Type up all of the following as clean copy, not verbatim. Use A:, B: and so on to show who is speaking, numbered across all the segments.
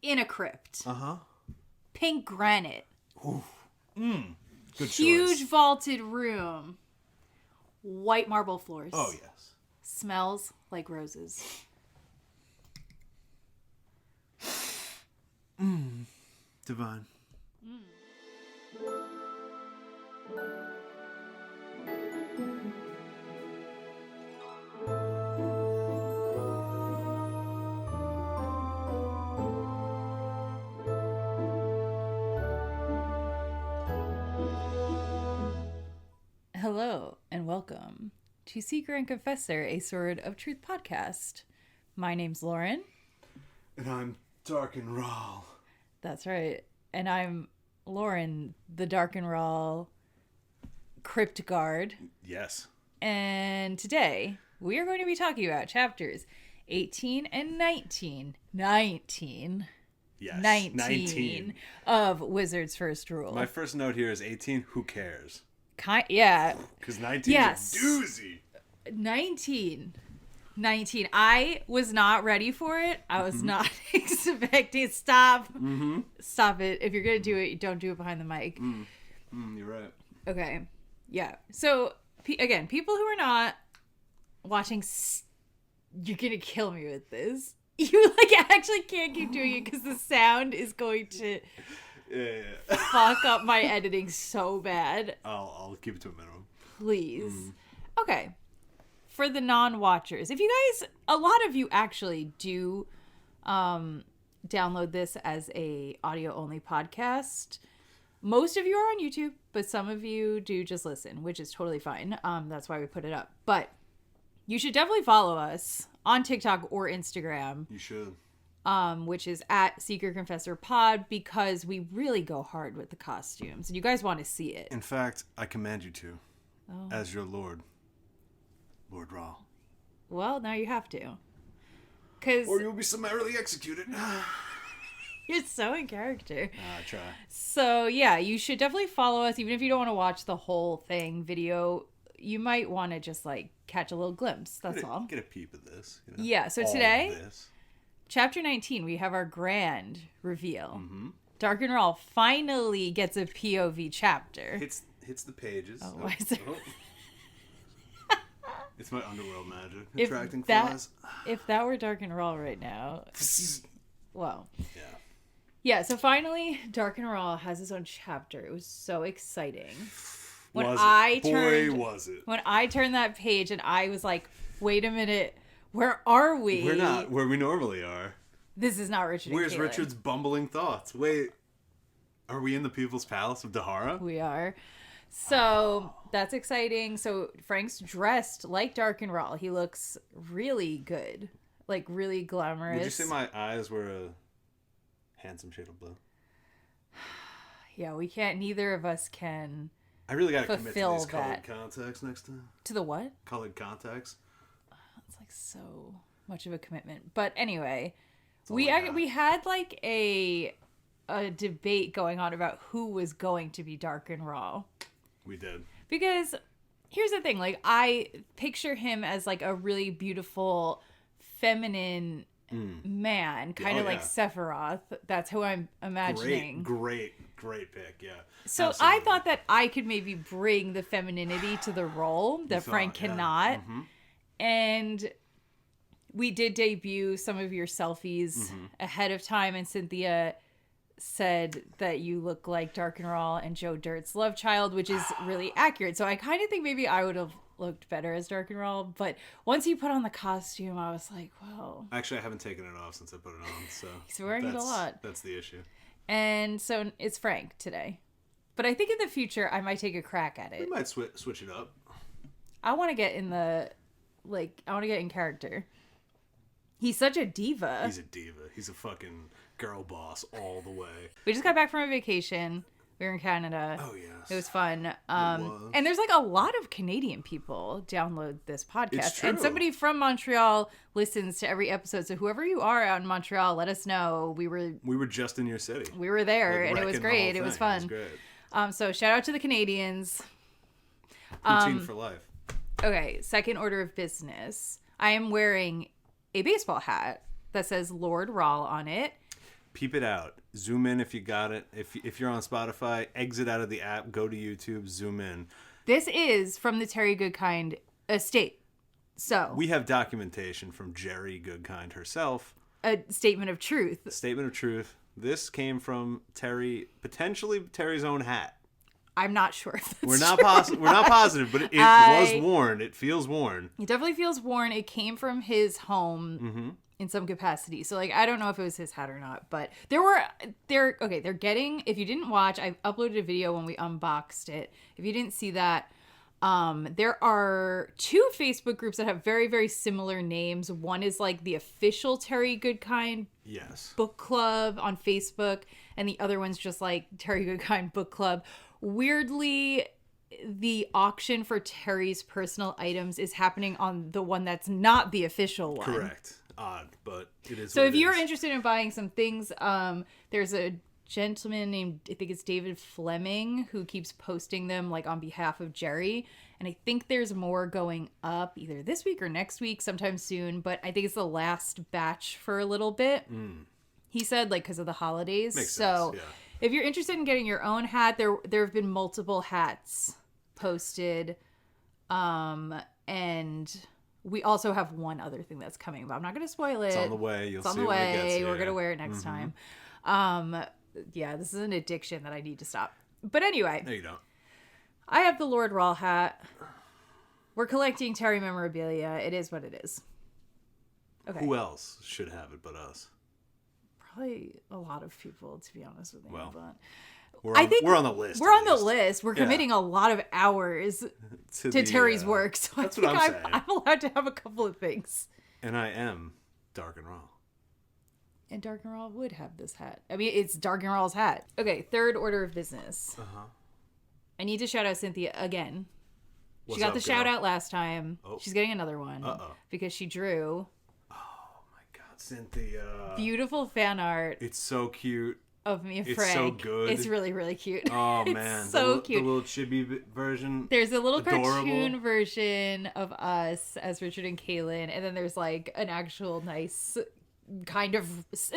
A: in a crypt.
B: Uh-huh.
A: Pink granite.
B: Ooh. Good
A: Huge
B: choice.
A: vaulted room. White marble floors.
B: Oh, yes.
A: Smells like roses.
B: Divine.
A: Hello and welcome to Seeker and Confessor, a Sword of Truth podcast. My name's Lauren.
B: And I'm Darken Rahl.
A: That's right. And I'm Lauren, the Darken Rahl crypt guard.
B: Yes.
A: And today we are going to be talking about chapters 18 and 19. 19.
B: Yes.
A: 19 of Wizard's First Rule.
B: My first note here is 18. Who cares?
A: Yeah.
B: Because 19
A: Yes.
B: is a doozy.
A: 19. I was not ready for it. I was not expecting. Stop it. If you're going to do it, don't do it behind the mic.
B: You're right.
A: Okay. Yeah. So, again, people who are not watching, you're going to kill me with this. You, actually can't keep doing it because the sound is going to fuck up my editing so bad.
B: I'll keep it to a minimum.
A: Please. Okay. For the non-watchers, if you guys, a lot of you actually do download this as a audio-only podcast. Most of you are on YouTube, but some of you do just listen, which is totally fine. That's why we put it up. But you should definitely follow us on TikTok or Instagram.
B: You should.
A: Which is at Seeker Confessor Pod, because we really go hard with the costumes and you guys want to see it.
B: In fact, I command you to, as your Lord Rahl.
A: Well, now you have to.
B: Or you'll be summarily executed.
A: You're so in character.
B: I try.
A: So, yeah, you should definitely follow us. Even if you don't want to watch the whole thing video, you might want to just, catch a little glimpse. That's all.
B: Get a peep of this.
A: Yeah, so today, Chapter 19, we have our grand reveal. Darken Rahl finally gets a POV chapter.
B: Hits the pages.
A: Oh, why is there...
B: It's my underworld magic.
A: If
B: Attracting
A: that,
B: flies.
A: If that were Darken Rahl right now... Well...
B: Yeah.
A: Yeah, so finally, Darken Rahl has his own chapter. It was so exciting. When
B: was it?
A: When I turned that page and I was like, wait a minute, where are we?
B: We're not where we normally are.
A: This is not Richard and Kahlan.
B: Where's Richard's bumbling thoughts? Wait, are we in the People's Palace of Dahara?
A: We are. So, that's exciting. So, Frank's dressed like Darken Rahl. He looks really good. Really glamorous.
B: Would you say my eyes were a handsome shade of blue?
A: Yeah, we can't. Neither of us can.
B: I really got to commit to these
A: that.
B: colored contacts next time.
A: To the what?
B: Colored contacts.
A: It's so much of a commitment. But anyway, we had a debate going on about who was going to be Darken Rahl.
B: We did.
A: Because here's the thing, I picture him as a really beautiful feminine man, kind of like Sephiroth. That's who I'm imagining.
B: Great pick, yeah.
A: So absolutely. I thought that I could maybe bring the femininity to the role that Frank cannot.
B: Mm-hmm.
A: And we did debut some of your selfies ahead of time, and Cynthia said that you look like Darken Rahl and Joe Dirt's love child, which is really accurate. So I kind of think maybe I would have looked better as Darken Rahl, but once he put on the costume, I was like, well.
B: Actually, I haven't taken it off since I put it on, so.
A: He's wearing it a lot.
B: That's the issue.
A: And so it's Frank today. But I think in the future, I might take a crack at it.
B: We might switch it up.
A: I want to get in I want to get in character. He's such a diva.
B: He's a diva. He's a fucking girl boss all the way.
A: We just got back from a vacation. We were in Canada.
B: Oh, yes.
A: It was fun.
B: It was.
A: And there's a lot of Canadian people download this podcast.
B: It's true.
A: And somebody from Montreal listens to every episode. So whoever you are out in Montreal, let us know. We were just
B: in your city.
A: We were there, and it was great. It was fun.
B: It was great.
A: So shout out to the Canadians.
B: Poutine for life.
A: Okay, second order of business. I am wearing a baseball hat that says Lord Rahl on it.
B: Peep it out. Zoom in if you got it. If you're on Spotify, exit out of the app, go to YouTube, zoom in.
A: This is from the Terry Goodkind estate. So
B: we have documentation from Jerry Goodkind herself.
A: A statement of truth.
B: A statement of truth. This came from Terry, potentially Terry's own hat.
A: I'm not sure if that's
B: We're not positive, but it was worn. It feels worn.
A: It definitely feels worn. It came from his home in some capacity. So, like, I don't know if it was his hat or not, but they're getting, if you didn't watch, I uploaded a video when we unboxed it. If you didn't see that, there are 2 Facebook groups that have very, very similar names. One is like the official Terry Goodkind book club on Facebook, and the other one's just like Terry Goodkind book club. Weirdly, the auction for Terry's personal items is happening on the one that's not the official one.
B: Correct. Odd, but it is.
A: So if you're interested in buying some things, there's a gentleman named, I think it's David Fleming, who keeps posting them like on behalf of Jerry. And I think there's more going up either this week or next week, sometime soon. But I think it's the last batch for a little bit. He said, like, because of the holidays.
B: Makes
A: so
B: sense, yeah.
A: If you're interested in getting your own hat, there have been multiple hats posted. And we also have one other thing that's coming, but I'm not going to spoil it.
B: It's on the way.
A: It's on the way. We're going to wear it next time. Yeah, this is an addiction that I need to stop. But anyway.
B: No, you don't.
A: I have the Lord Rahl hat. We're collecting Terry memorabilia. It is what it is. Okay.
B: Who else should have it but us?
A: Probably a lot of people, to be honest with you.
B: Well,
A: but
B: we're on the list.
A: We're on the list. We're committing a lot of hours to Terry's work. So
B: that's
A: I
B: what
A: think
B: I'm saying.
A: I'm allowed to have a couple of things.
B: And I am Darken Rahl.
A: And Darken Rahl would have this hat. I mean, it's Darken Rahl's hat. Okay, third order of business. I need to shout out Cynthia again. She got the shout out last time. Oh. She's getting another one. Because she drew.
B: Oh my God, Cynthia.
A: Beautiful fan art.
B: It's so cute.
A: Of me and Frank.
B: It's so good.
A: It's really, really cute.
B: Oh, man.
A: It's so cute.
B: The little chibi version.
A: There's a little cartoon version of us as Richard and Kahlan. And then there's like an actual nice kind of,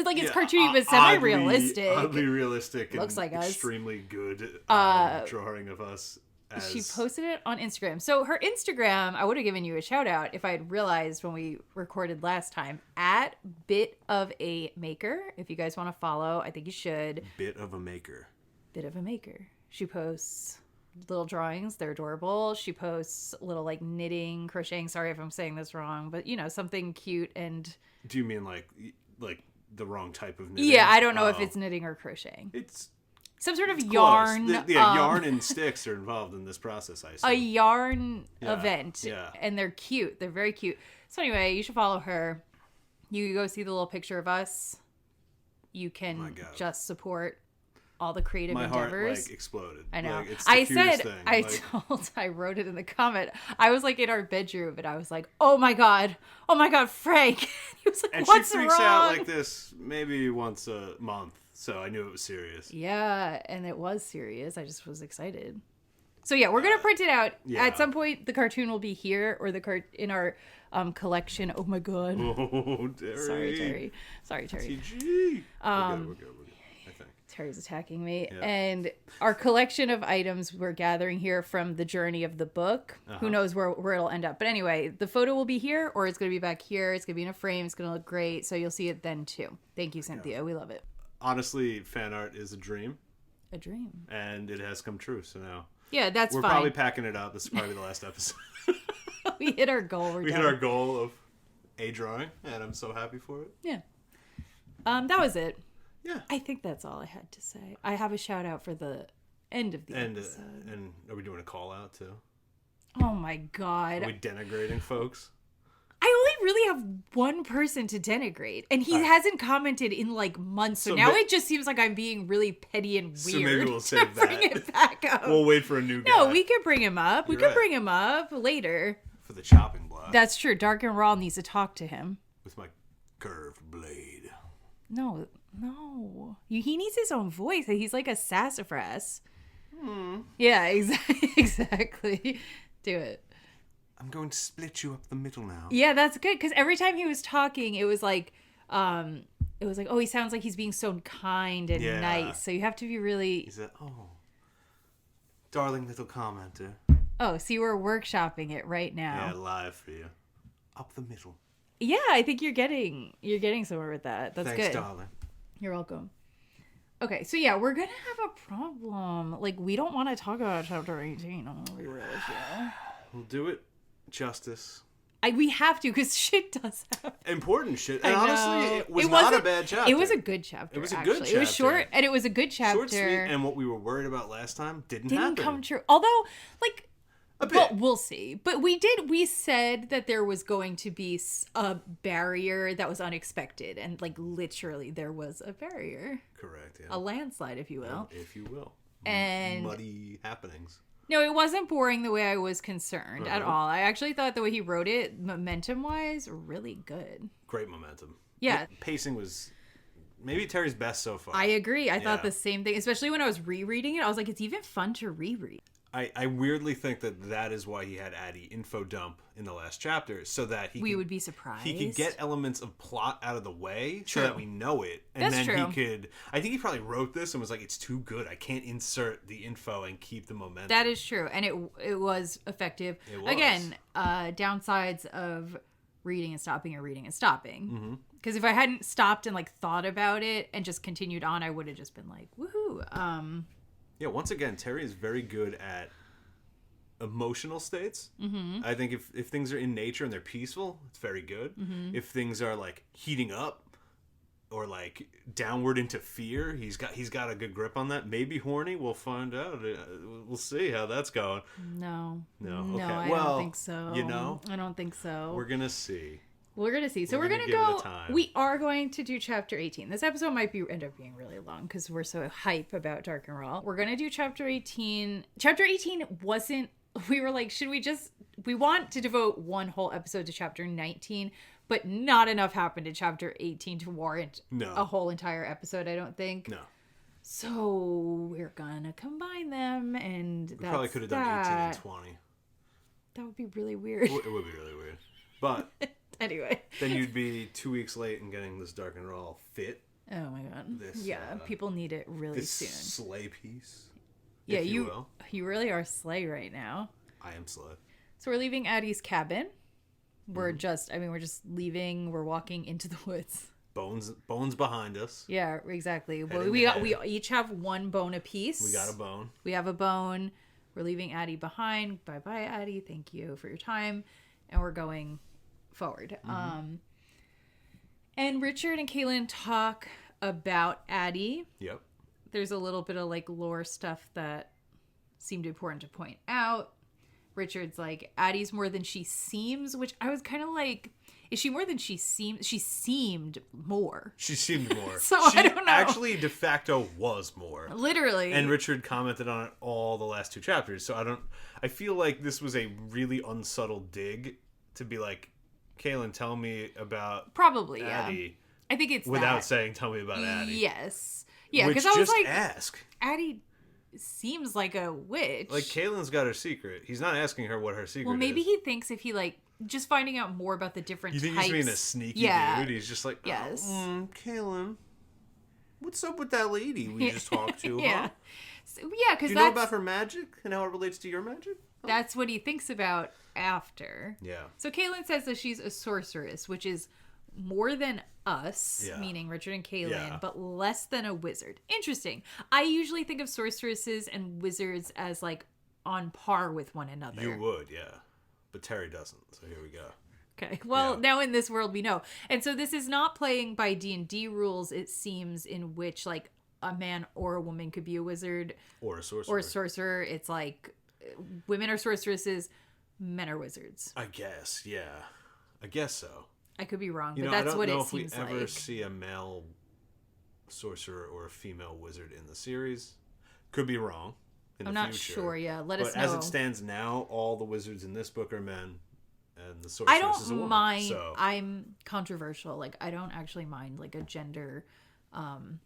A: like, it's cartoony but semi-realistic.
B: Oddly realistic.
A: Looks like us.
B: Extremely good drawing of us.
A: She posted it on Instagram. So her Instagram, I would have given you a shout out if I had realized when we recorded last time, at Bit of a Maker. If you guys want to follow, I think you should.
B: Bit of a Maker.
A: Bit of a Maker. She posts little drawings. They're adorable. She posts little like knitting, crocheting. Sorry if I'm saying this wrong, but you know, something cute. And
B: do you mean like the wrong type of knitting?
A: Yeah, I don't know if it's knitting or crocheting.
B: It's
A: some sort of yarn.
B: Yarn and sticks are involved in this process, I assume.
A: A yarn event. Yeah. And they're cute. They're very cute. So anyway, you should follow her. You can go see the little picture of us. You can just support all the creative endeavors.
B: My heart, like, exploded.
A: I know.
B: Like, it's the cutest thing.
A: I wrote it in the comment. I was like in our bedroom and I was like, oh my God, Frank. He was like,
B: and
A: what's
B: she
A: wrong?
B: freaks out like this maybe once a month. So I knew it was serious.
A: Yeah, and it was serious. I just was excited. So yeah, we're gonna print it out. Yeah. At some point. The cartoon will be here, or in our collection. Oh my God.
B: Oh, Terry.
A: Sorry, Terry.
B: TG. We're good. I think
A: Terry's attacking me. Yeah. And our collection of items we're gathering here from the journey of the book. Who knows where it'll end up? But anyway, the photo will be here, or it's gonna be back here. It's gonna be in a frame. It's gonna look great. So you'll see it then too. Thank you, Cynthia. Yeah. We love it.
B: Honestly, fan art is a dream.
A: A dream.
B: And it has come true, so now.
A: Yeah, that's
B: fine.
A: We're
B: probably packing it up. This is probably the last episode.
A: We hit our goal.
B: We hit our goal of a drawing, and I'm so happy for it.
A: Yeah. That was it.
B: Yeah.
A: I think that's all I had to say. I have a shout out for the end of the episode.
B: And are we doing a call out, too?
A: Oh, my God.
B: Are we denigrating folks?
A: I only really have one person to denigrate, and he hasn't commented in like months. So now it just seems like I'm being really petty and weird.
B: So maybe we'll save that.
A: Bring it back up.
B: We'll wait for a new guy.
A: No, we could bring him up. We could bring him up later.
B: For the chopping block.
A: That's true. Darken Rahl needs to talk to him.
B: With my curved blade.
A: No. He needs his own voice. He's like a sassafras. Yeah, exactly. Do it.
B: I'm going to split you up the middle now.
A: Yeah, that's good. Because every time he was talking, it was like it was like, oh, he sounds like he's being so kind and nice. So you have to be really...
B: He said, oh, darling little commenter.
A: Oh, so you were workshopping it right now.
B: Yeah, live for you. Up the middle.
A: Yeah, I think you're getting somewhere with that. That's
B: Thanks,
A: good.
B: darling.
A: You're welcome. Okay, so yeah, we're gonna have a problem. Like, we don't want to talk about chapter 18. I'm gonna be real with you.
B: We'll do it justice.
A: We have to, because shit does happen.
B: Important shit. And honestly, it was not a bad chapter.
A: It was a good chapter.
B: It was a good chapter.
A: It was short, and it was a good chapter.
B: Short, sweet, and what we were worried about last time didn't happen.
A: Come true. Although, like...
B: A bit.
A: Well, we'll see. But we said that there was going to be a barrier that was unexpected. And, like, literally, there was a barrier.
B: Correct, yeah.
A: A landslide, if you will.
B: If you will.
A: And...
B: Muddy happenings.
A: No, it wasn't boring the way I was concerned at all. I actually thought the way he wrote it, momentum-wise, really good.
B: Great momentum.
A: Yeah.
B: The pacing was maybe Terry's best so far.
A: I agree. I thought the same thing. Especially when I was rereading it. I was like, it's even fun to reread.
B: I weirdly think that is why he had Addie info dump in the last chapter, so that we would
A: be surprised.
B: He could get elements of plot out of the way so that we know it. And
A: That's
B: then
A: true.
B: he could... I think he probably wrote this and was like, it's too good. I can't insert the info and keep the momentum.
A: That is true. And it was effective.
B: It was.
A: Again, downsides of reading and stopping or reading and stopping. Because if I hadn't stopped and like thought about it and just continued on, I would have just been like, woohoo.
B: Yeah, once again, Terry is very good at emotional states. I think if things are in nature and they're peaceful, it's very good. If things are like heating up or like downward into fear, he's got a good grip on that. Maybe horny, we'll find out. We'll see how that's going.
A: No.
B: Okay.
A: I don't think so.
B: You know?
A: I don't think so.
B: We're going to see.
A: We're going to see. So we're going to go. We are going to do chapter 18. This episode might end up being really long because we're so hype about Darken Rahl. We're going to do chapter 18. Chapter 18 wasn't. We were like, we want to devote one whole episode to chapter 19, but not enough happened in chapter 18 to warrant a whole entire episode, I don't think. No. So we're going to combine them, and we
B: probably could have done 18 and 20.
A: That would be really weird.
B: It would be really weird. But
A: anyway.
B: Then you'd be 2 weeks late in getting this Darken Rahl fit.
A: Oh my god. People need it really soon.
B: Slay piece.
A: Yeah, you really are Slay right now.
B: I am Slay.
A: So we're leaving Addie's cabin. We're just leaving. We're walking into the woods.
B: Bones behind us.
A: Yeah, exactly. Well, we each have one bone apiece.
B: We got a bone.
A: We have a bone. We're leaving Addie behind. Bye-bye, Addie. Thank you for your time. And we're going forward. And Richard and Kahlan talk about Addie.
B: Yep.
A: There's a little bit of like lore stuff that seemed important to point out. Richard's like, Addie's more than she seems, which I was kind of like, is she more than she seems? She seemed more.
B: She seemed more.
A: I don't know.
B: Actually, de facto was more.
A: Literally.
B: And Richard commented on it all the last 2 chapters. So I feel like this was a really unsubtle dig to be like, Kahlan, tell me about
A: probably
B: Addie.
A: I think it's
B: without saying, tell me about Addie.
A: Yes. Yeah, because I was like,
B: ask.
A: Addie seems like a witch.
B: Like, Kahlan's got her secret. He's not asking her what her secret is.
A: Well, maybe he thinks if he, like, just finding out more about the different types.
B: You think he's being a sneaky dude? He's just like,
A: yes.
B: Kahlan, what's up with that lady we just talked to,
A: yeah.
B: huh?
A: So, yeah, because
B: do you know about her magic and how it relates to your magic? Huh?
A: That's what he thinks about after.
B: Yeah.
A: So Kahlan says that she's a sorceress, which is more than us, meaning Richard and Kahlan, but less than a wizard. Interesting. I usually think of sorceresses and wizards as like on par with one another.
B: You would, yeah. But Terry doesn't, so here we go.
A: Okay. Well, now in this world we know. And so this is not playing by D&D rules, it seems, in which like a man or a woman could be a wizard.
B: Or a sorcerer.
A: Or a sorcerer. It's like women are sorceresses, men are wizards.
B: I guess, yeah. I guess so.
A: I could be wrong, but that's what it seems like.
B: I don't know if we ever see a male sorcerer or a female wizard in the series. Could be wrong.
A: I'm not sure. Yeah, let us know.
B: But as it stands now, all the wizards in this book are men, and the sorceress is a woman.
A: Mind.
B: So.
A: I'm controversial. Like, I don't actually mind like a gender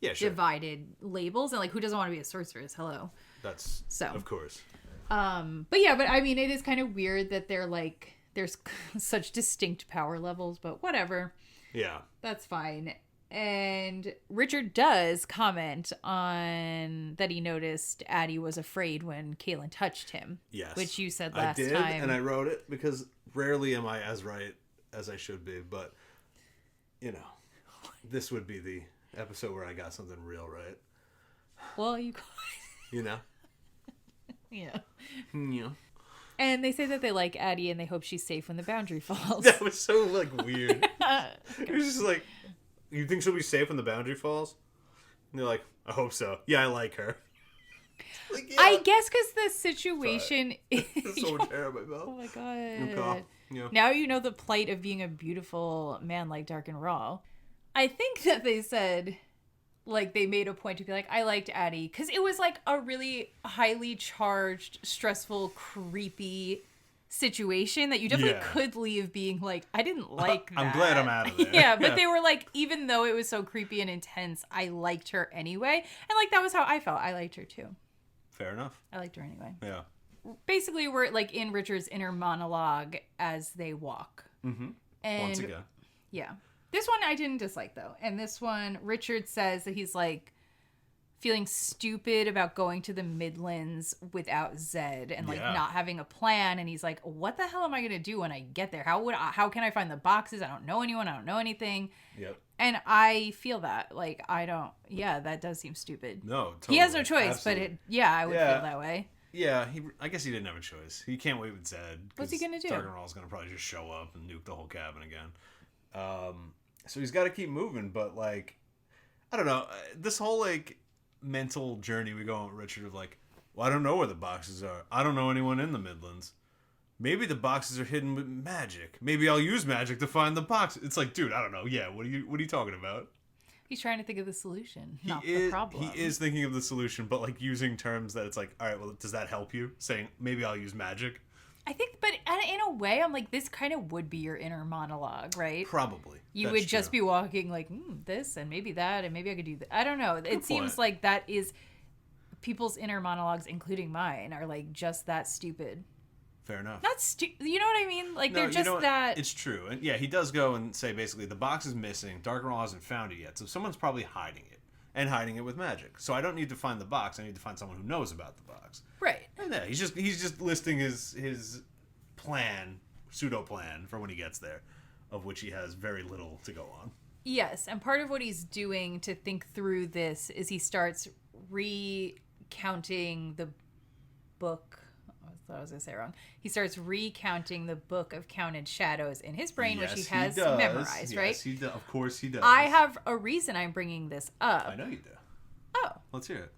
A: divided labels, and like, who doesn't want to be a sorceress? Hello.
B: That's so. Of course.
A: But I mean, it is kind of weird that they're like. There's such distinct power levels, but whatever.
B: Yeah.
A: That's fine. And Richard does comment on that he noticed Addie was afraid when Kahlan touched him.
B: Yes.
A: Which you said last time.
B: I did, and I wrote it because rarely am I as right as I should be. But, you know, this would be the episode where I got something real right.
A: Well, you
B: know?
A: Yeah.
B: Yeah.
A: And they say that they like Addie and they hope she's safe when the boundary falls.
B: That was so, like, weird. It was just like, you think she'll be safe when the boundary falls? And they're like, I hope so. Yeah, I like her. Like, yeah.
A: I guess because the situation is...
B: There's so much hair in my mouth.
A: Oh my god.
B: Okay. Yeah.
A: Now you know the plight of being a beautiful man like Darken Rahl. I think that they said... Like, they made a point to be like, I liked Addie. Because it was, like, a really highly charged, stressful, creepy situation that you definitely could leave being like, I didn't like that.
B: I'm glad I'm out of there.
A: Yeah, but they were like, even though it was so creepy and intense, I liked her anyway. And, like, that was how I felt. I liked her, too.
B: Fair enough.
A: I liked her anyway.
B: Yeah.
A: Basically, we're, like, in Richard's inner monologue as they walk.
B: Mm-hmm.
A: And
B: once again.
A: Yeah. This one I didn't dislike, though. And this one, Richard says that he's, like, feeling stupid about going to the Midlands without Zed and, like, not having a plan. And he's like, what the hell am I going to do when I get there? How can I find the boxes? I don't know anyone. I don't know anything.
B: Yep.
A: And I feel that. Like, that does seem stupid.
B: No, totally.
A: He has no choice,
B: Absolutely.
A: but I would feel that way.
B: Yeah, I guess he didn't have a choice. He can't wait with Zed.
A: What's he going to do?
B: Darken Rahl's going to probably just show up and nuke the whole cabin again. So he's got to keep moving, but, like, I don't know. This whole, like, mental journey we go on with Richard of, like, well, I don't know where the boxes are. I don't know anyone in the Midlands. Maybe the boxes are hidden with magic. Maybe I'll use magic to find the box. It's like, dude, I don't know. Yeah, what are you talking about?
A: He's trying to think of the solution, not the problem.
B: He is thinking of the solution, but, like, using terms that it's like, all right, well, does that help you? Saying, maybe I'll use magic. I
A: think, but in a way, I'm like, this kind of would be your inner monologue, right?
B: Probably.
A: You would just be walking like, this and maybe that and maybe I could do that. I don't know. It seems like that is people's inner monologues, including mine, are like just that stupid.
B: Fair enough.
A: Not you know what I mean? Like, they're just that.
B: It's true. And yeah, he does go and say basically the box is missing. Darken Rahl hasn't found it yet. So someone's probably hiding it. And hiding it with magic. So I don't need to find the box. I need to find someone who knows about the box.
A: Right.
B: And yeah, he's just listing his plan, pseudo plan for when he gets there, of which he has very little to go on.
A: Yes, and part of what he's doing to think through this is he starts recounting the book. I thought I was going to say it wrong. He starts recounting the book of counted shadows in his brain, which he has memorized, right?
B: Yes, he does. Of course he does.
A: I have a reason I'm bringing this up.
B: I know you do.
A: Oh.
B: Let's hear it.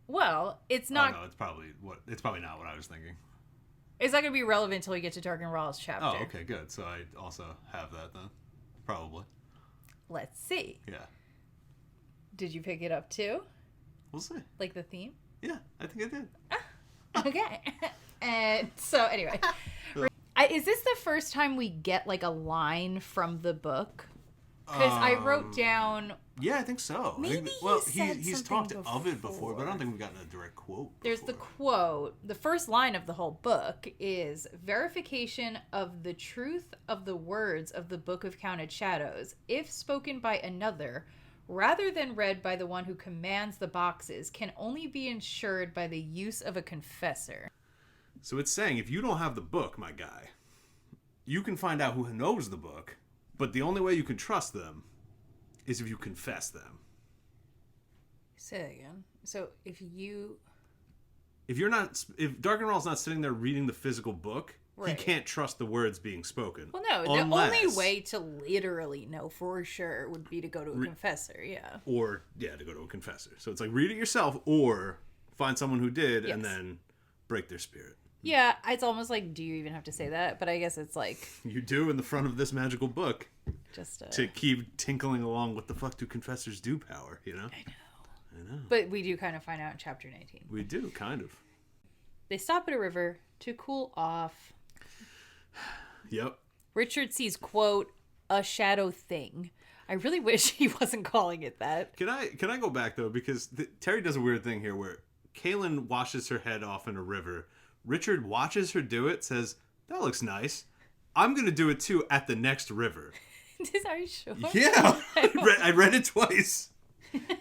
A: Well, it's not...
B: Oh, no, it's probably not what I was thinking.
A: It's not going to be relevant until we get to Darken Rahl's chapter.
B: Oh, okay, good. So I also have that then. Probably.
A: Let's see.
B: Yeah.
A: Did you pick it up too?
B: We'll see.
A: Like the theme?
B: Yeah, I think I did.
A: Okay. And so anyway, is this the first time we get like a line from the book? Because I wrote down.
B: Yeah, I think so.
A: Maybe
B: he's talked of it before, but I don't think we've gotten a direct quote.
A: There's the quote. The first line of the whole book is verification of the truth of the words of the Book of Counted Shadows, if spoken by another, rather than read by the one who commands the boxes, can only be ensured by the use of a confessor.
B: So it's saying if you don't have the book, my guy, you can find out who knows the book, but the only way you can trust them is if you confess them.
A: Say that again. So if
B: Darken Rahl's not sitting there reading the physical book, right, he can't trust the words being spoken.
A: Well, no, the only way to literally know for sure would be to go to a confessor, yeah.
B: Or, to go to a confessor. So it's like, read it yourself, or find someone who did, and then break their spirit.
A: Yeah, it's almost like, do you even have to say that? But I guess it's like...
B: You do in the front of this magical book.
A: Just
B: to keep tinkling along, what the fuck do confessors do power, you know?
A: I know. But we do kind of find out in chapter 19.
B: We do, kind of.
A: They stop at a river to cool off.
B: Yep.
A: Richard sees, quote, a shadow thing. I really wish he wasn't calling it that.
B: Can I go back, though? Because Terry does a weird thing here where Kahlan washes her head off in a river. Richard watches her do it, says, that looks nice. I'm going to do it, too, at the next river.
A: Are you sure?
B: Yeah. I read it twice.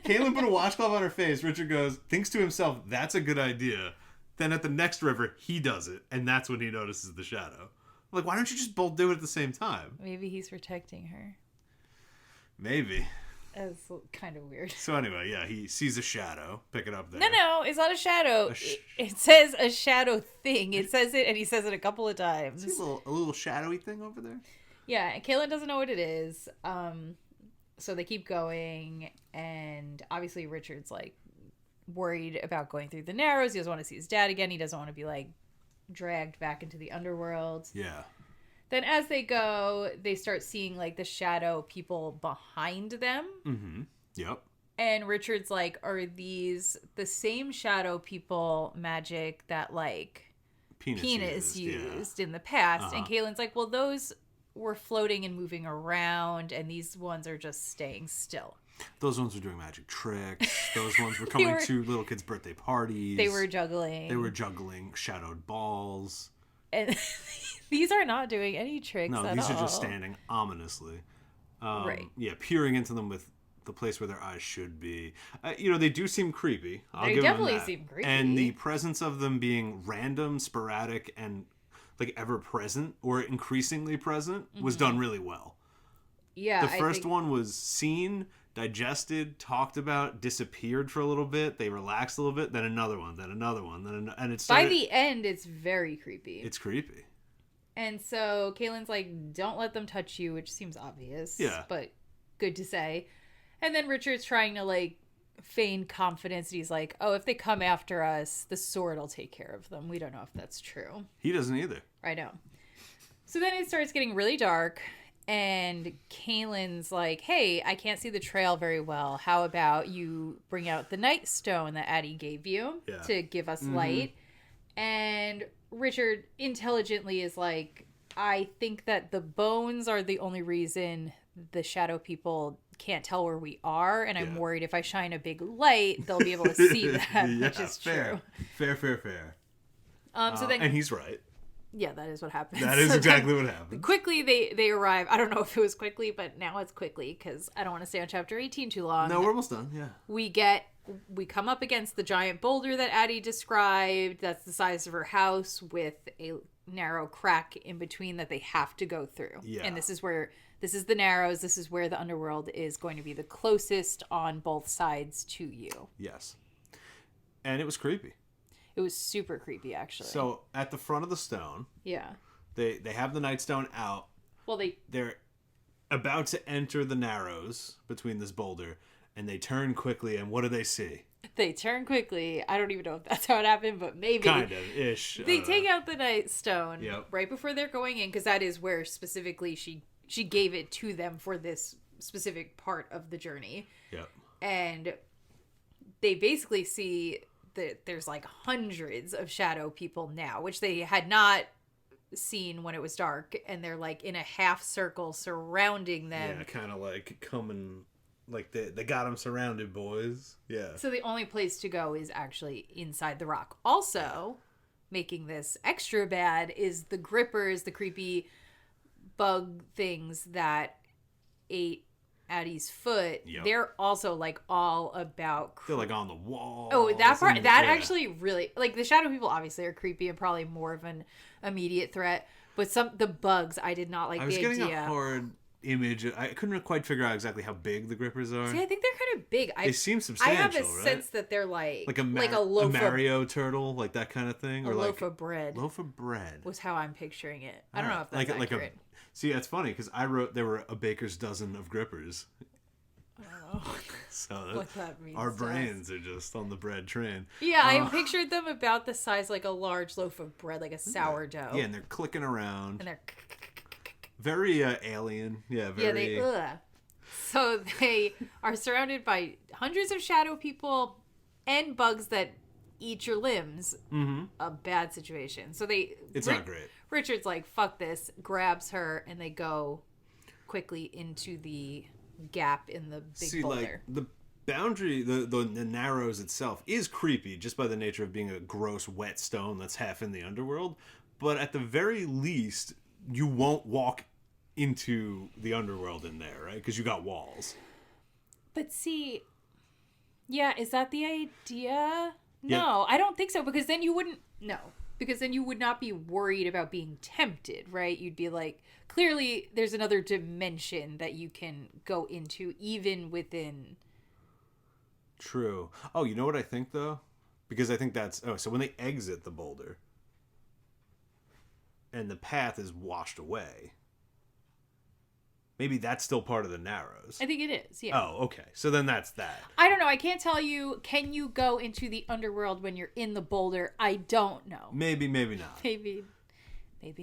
B: Kahlan put a washcloth on her face. Richard thinks to himself, that's a good idea. Then at the next river, he does it. And that's when he notices the shadow. I'm like, why don't you just both do it at the same time?
A: Maybe he's protecting her.
B: Maybe.
A: That's kind of weird.
B: So anyway, yeah, he sees a shadow. Pick it up there.
A: No, it's not a shadow. It says a shadow thing. It says it, and he says it a couple of times.
B: See a little shadowy thing over there?
A: Yeah, and Kahlan doesn't know what it is. So they keep going, and obviously Richard's like worried about going through the Narrows. He doesn't want to see his dad again. He doesn't want to be like dragged back into the underworld.
B: Yeah.
A: Then as they go, they start seeing like the shadow people behind them.
B: Mm-hmm. Yep.
A: And Richard's like, are these the same shadow people magic that like Penis used in the past? And Kahlan's like, well, those were floating and moving around, and these ones are just staying still.
B: Those ones were doing magic tricks. Those ones were coming to little kids' birthday parties.
A: They were juggling.
B: They were juggling shadowed balls.
A: And these are not doing any tricks at all.
B: No, these are just standing ominously.
A: Right.
B: Yeah, peering into them with the place where their eyes should be. They do seem creepy.
A: They definitely seem creepy.
B: And the presence of them being random, sporadic, and like ever present or increasingly present was done really well.
A: Yeah.
B: The first one was seen, digested, talked about, disappeared for a little bit. They relaxed a little bit. Then another one. And it started.
A: By the end, it's very creepy.
B: It's creepy.
A: And so Kahlan's like, don't let them touch you, which seems obvious.
B: Yeah.
A: But good to say. And then Richard's trying to like feign confidence. He's like, oh, if they come after us, the sword will take care of them. We don't know if that's true.
B: He doesn't either.
A: I know. So then it starts getting really dark. And Kahlan's like, hey, I can't see the trail very well. How about you bring out the night stone that Addie gave you to give us light? And Richard intelligently is like, I think that the bones are the only reason the shadow people can't tell where we are. And I'm worried if I shine a big light, they'll be able to see that, which is true.
B: Fair.
A: So then,
B: and he's right.
A: Yeah, that is what happens.
B: That is exactly what happened.
A: Quickly, they arrive. I don't know if it was quickly, but now it's quickly because I don't want to stay on chapter 18 too long.
B: No, we're almost done, yeah.
A: We come up against the giant boulder that Addie described. That's the size of her house with a narrow crack in between that they have to go through. Yeah. And this is the Narrows. This is where the underworld is going to be the closest on both sides to you.
B: Yes. And it was creepy.
A: It was super creepy, actually.
B: So at the front of the stone, they have the Nightstone out. Well, they're about to enter the Narrows between this boulder, and they turn quickly. And what do they see?
A: They turn quickly. I don't even know if that's how it happened, but maybe
B: kind of ish.
A: They take out the Nightstone right before they're going in, because that is where specifically she gave it to them for this specific part of the journey. Yep. And they basically see that there's like hundreds of shadow people now, which they had not seen when it was dark, and they're like in a half circle surrounding them.
B: Yeah, kind of like coming, like they got them surrounded, boys. Yeah.
A: So the only place to go is actually inside the rock. Also, making this extra bad is the grippers, the creepy bug things that ate Addie's foot. Yep. They're also like all about
B: they're like on the wall.
A: Oh, that part actually really, like, the shadow people obviously are creepy and probably more of an immediate threat, but the bugs I did not like. I was getting a
B: hard image. I couldn't quite figure out exactly how big the grippers are.
A: See, I think they're kind of big.
B: They seem substantial.
A: I have a sense that they're like a loaf
B: a Mario turtle, like that kind of thing,
A: or loaf of bread.
B: Loaf of bread
A: was how I'm picturing it. I don't know if that's accurate.
B: See, it's funny because I wrote there were a baker's dozen of grippers.
A: I don't know.
B: So
A: what that means.
B: Our brains are just on the bread train.
A: Yeah, I pictured them about the size like a large loaf of bread, like a sourdough.
B: Yeah, and they're clicking around.
A: And they're
B: very alien. Yeah, very.
A: Yeah, So they are surrounded by hundreds of shadow people and bugs that eat your limbs. Mm-hmm. A bad situation. So it's
B: not great.
A: Richard's like, fuck this, grabs her, and they go quickly into the gap in the big boulder.
B: Like, the boundary, the Narrows itself is creepy just by the nature of being a gross, wet stone that's half in the underworld. But at the very least, you won't walk into the underworld in there, right? Because you got walls.
A: But see, yeah, is that the idea?
B: Yeah.
A: No, I don't think so, because then you wouldn't... No, because then you would not be worried about being tempted, right? You'd be like, clearly there's another dimension that you can go into, even within...
B: True. Oh, you know what I think, though? Because I think that's... Oh, so when they exit the boulder and the path is washed away, maybe that's still part of the Narrows.
A: I think it is, yeah.
B: Oh, okay. So then that's that.
A: I don't know. I can't tell you, can you go into the underworld when you're in the boulder? I don't know.
B: Maybe, maybe not.
A: Maybe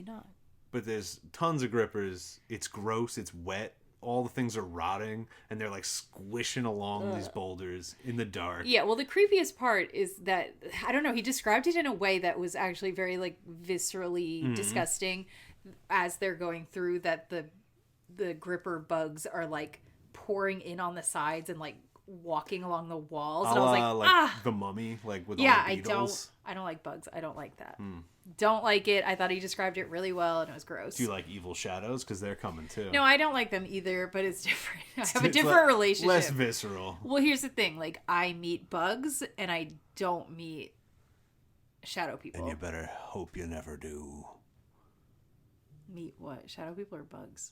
A: not.
B: But there's tons of grippers. It's gross. It's wet. All the things are rotting, and they're like squishing along these boulders in the dark.
A: Yeah, well, the creepiest part is that, I don't know, he described it in a way that was actually very, like, viscerally disgusting as they're going through, that the gripper bugs are, like, pouring in on the sides and, like, walking along the walls. And I was like,
B: the Mummy, like, with
A: yeah,
B: all the beetles.
A: I don't like bugs. I don't like that. Don't like it. I thought he described it really well, and it was gross.
B: Do you like evil shadows? Because they're coming, too.
A: No, I don't like them either, but it's different. I have a different relationship.
B: Less visceral.
A: Well, here's the thing. Like, I meet bugs, and I don't meet shadow people.
B: And you better hope you never do.
A: Meet what? Shadow people or bugs?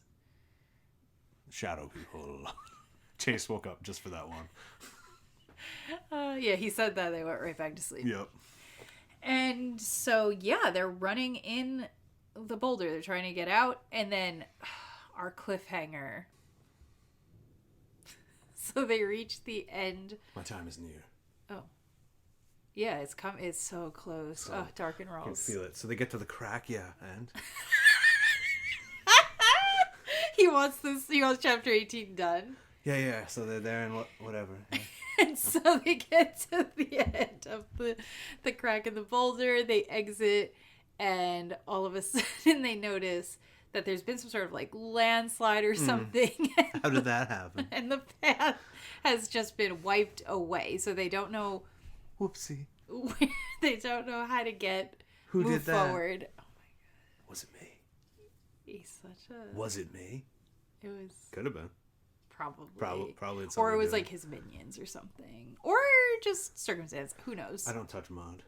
B: Shadow people. Chase woke up just for that one.
A: Yeah, he said that. They went right back to sleep.
B: Yep.
A: And so, yeah, they're running in the boulder. They're trying to get out. And then our cliffhanger. So they reach the end.
B: My time is near.
A: Oh. Yeah, it's so close.
B: So,
A: oh, Darken
B: I can
A: Rahls.
B: feel it. So they get to the crack, yeah, and...
A: He wants chapter 18 done.
B: Yeah. So they're there and whatever. Yeah.
A: And so they get to the end of the crack in the boulder. They exit, and all of a sudden they notice that there's been some sort of, like, landslide or something.
B: How did that happen?
A: And the path has just been wiped away. So they don't know...
B: Whoopsie.
A: They don't know how to
B: Who
A: move
B: did that?
A: forward. Oh, my God.
B: Was it me?
A: He's such a...
B: Was it me?
A: It was...
B: Could have been. Probably. It's
A: or it was
B: good.
A: like his minions or something. Or just circumstance. Who knows?
B: I don't touch mud.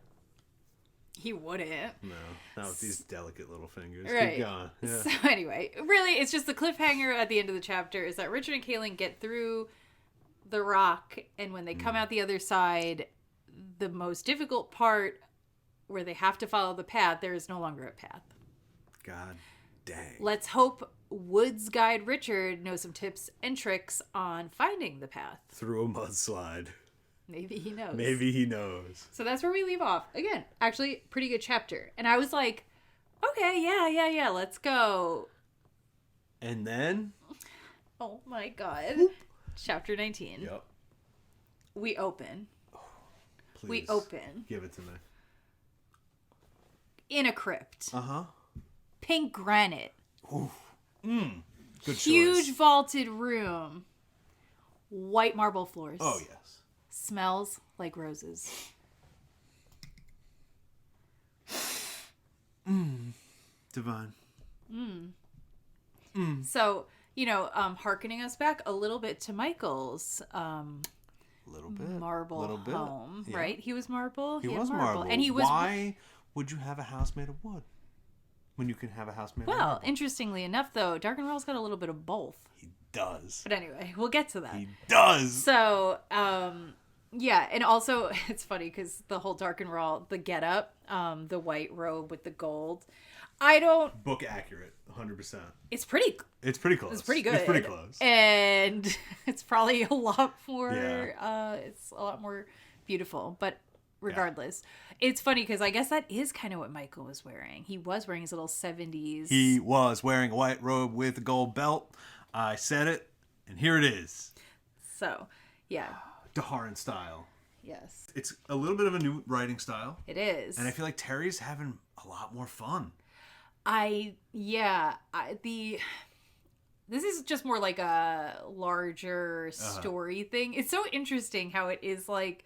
A: He wouldn't.
B: No. Not with these delicate little fingers.
A: Right.
B: Keep going. Yeah.
A: So anyway, really, it's just the cliffhanger at the end of the chapter is that Richard and Kahlan get through the rock, and when they come out the other side, the most difficult part where they have to follow the path, there is no longer a path.
B: God dang.
A: Let's hope Woods Guide Richard knows some tips and tricks on finding the path.
B: Through a mudslide.
A: Maybe he knows.
B: Maybe he knows.
A: So that's where we leave off. Again, actually, pretty good chapter. And I was like, okay, yeah, let's go.
B: And then?
A: Oh my God. Chapter 19.
B: Yep.
A: We open.
B: Please.
A: We open.
B: Give it to me.
A: In a crypt.
B: Uh-huh.
A: Pink granite.
B: Ooh. Good
A: Huge
B: choice.
A: vaulted room. White marble floors.
B: Oh, yes.
A: Smells like roses.
B: Divine.
A: So, hearkening us back a little bit to Michael's
B: Little bit.
A: marble
B: Little bit.
A: home,
B: Yeah.
A: right? He was marble.
B: He
A: had
B: was marble.
A: And he was...
B: Why would you have a house made of wood when you can have a house made of
A: Well,
B: marble?
A: interestingly enough, though, Darken Rahl's got a little bit of both.
B: He does.
A: But anyway, we'll get to that.
B: He does.
A: So, yeah, and also it's funny because the whole Darken Rahl, the getup, the white robe with the gold,
B: Book accurate, 100%.
A: It's pretty.
B: It's pretty close.
A: It's pretty good.
B: It's pretty close.
A: And it's probably a lot more.
B: Yeah.
A: It's a lot more beautiful, but. Regardless, It's funny because I guess that is kind of what Michael was wearing. He was wearing his little 70s.
B: He was wearing a white robe with a gold belt. I said it, and here it is.
A: So, yeah.
B: Daharan style.
A: Yes.
B: It's a little bit of a new writing style.
A: It is.
B: And I feel like Terry's having a lot more fun.
A: This is just more like a larger story thing. It's so interesting how it is like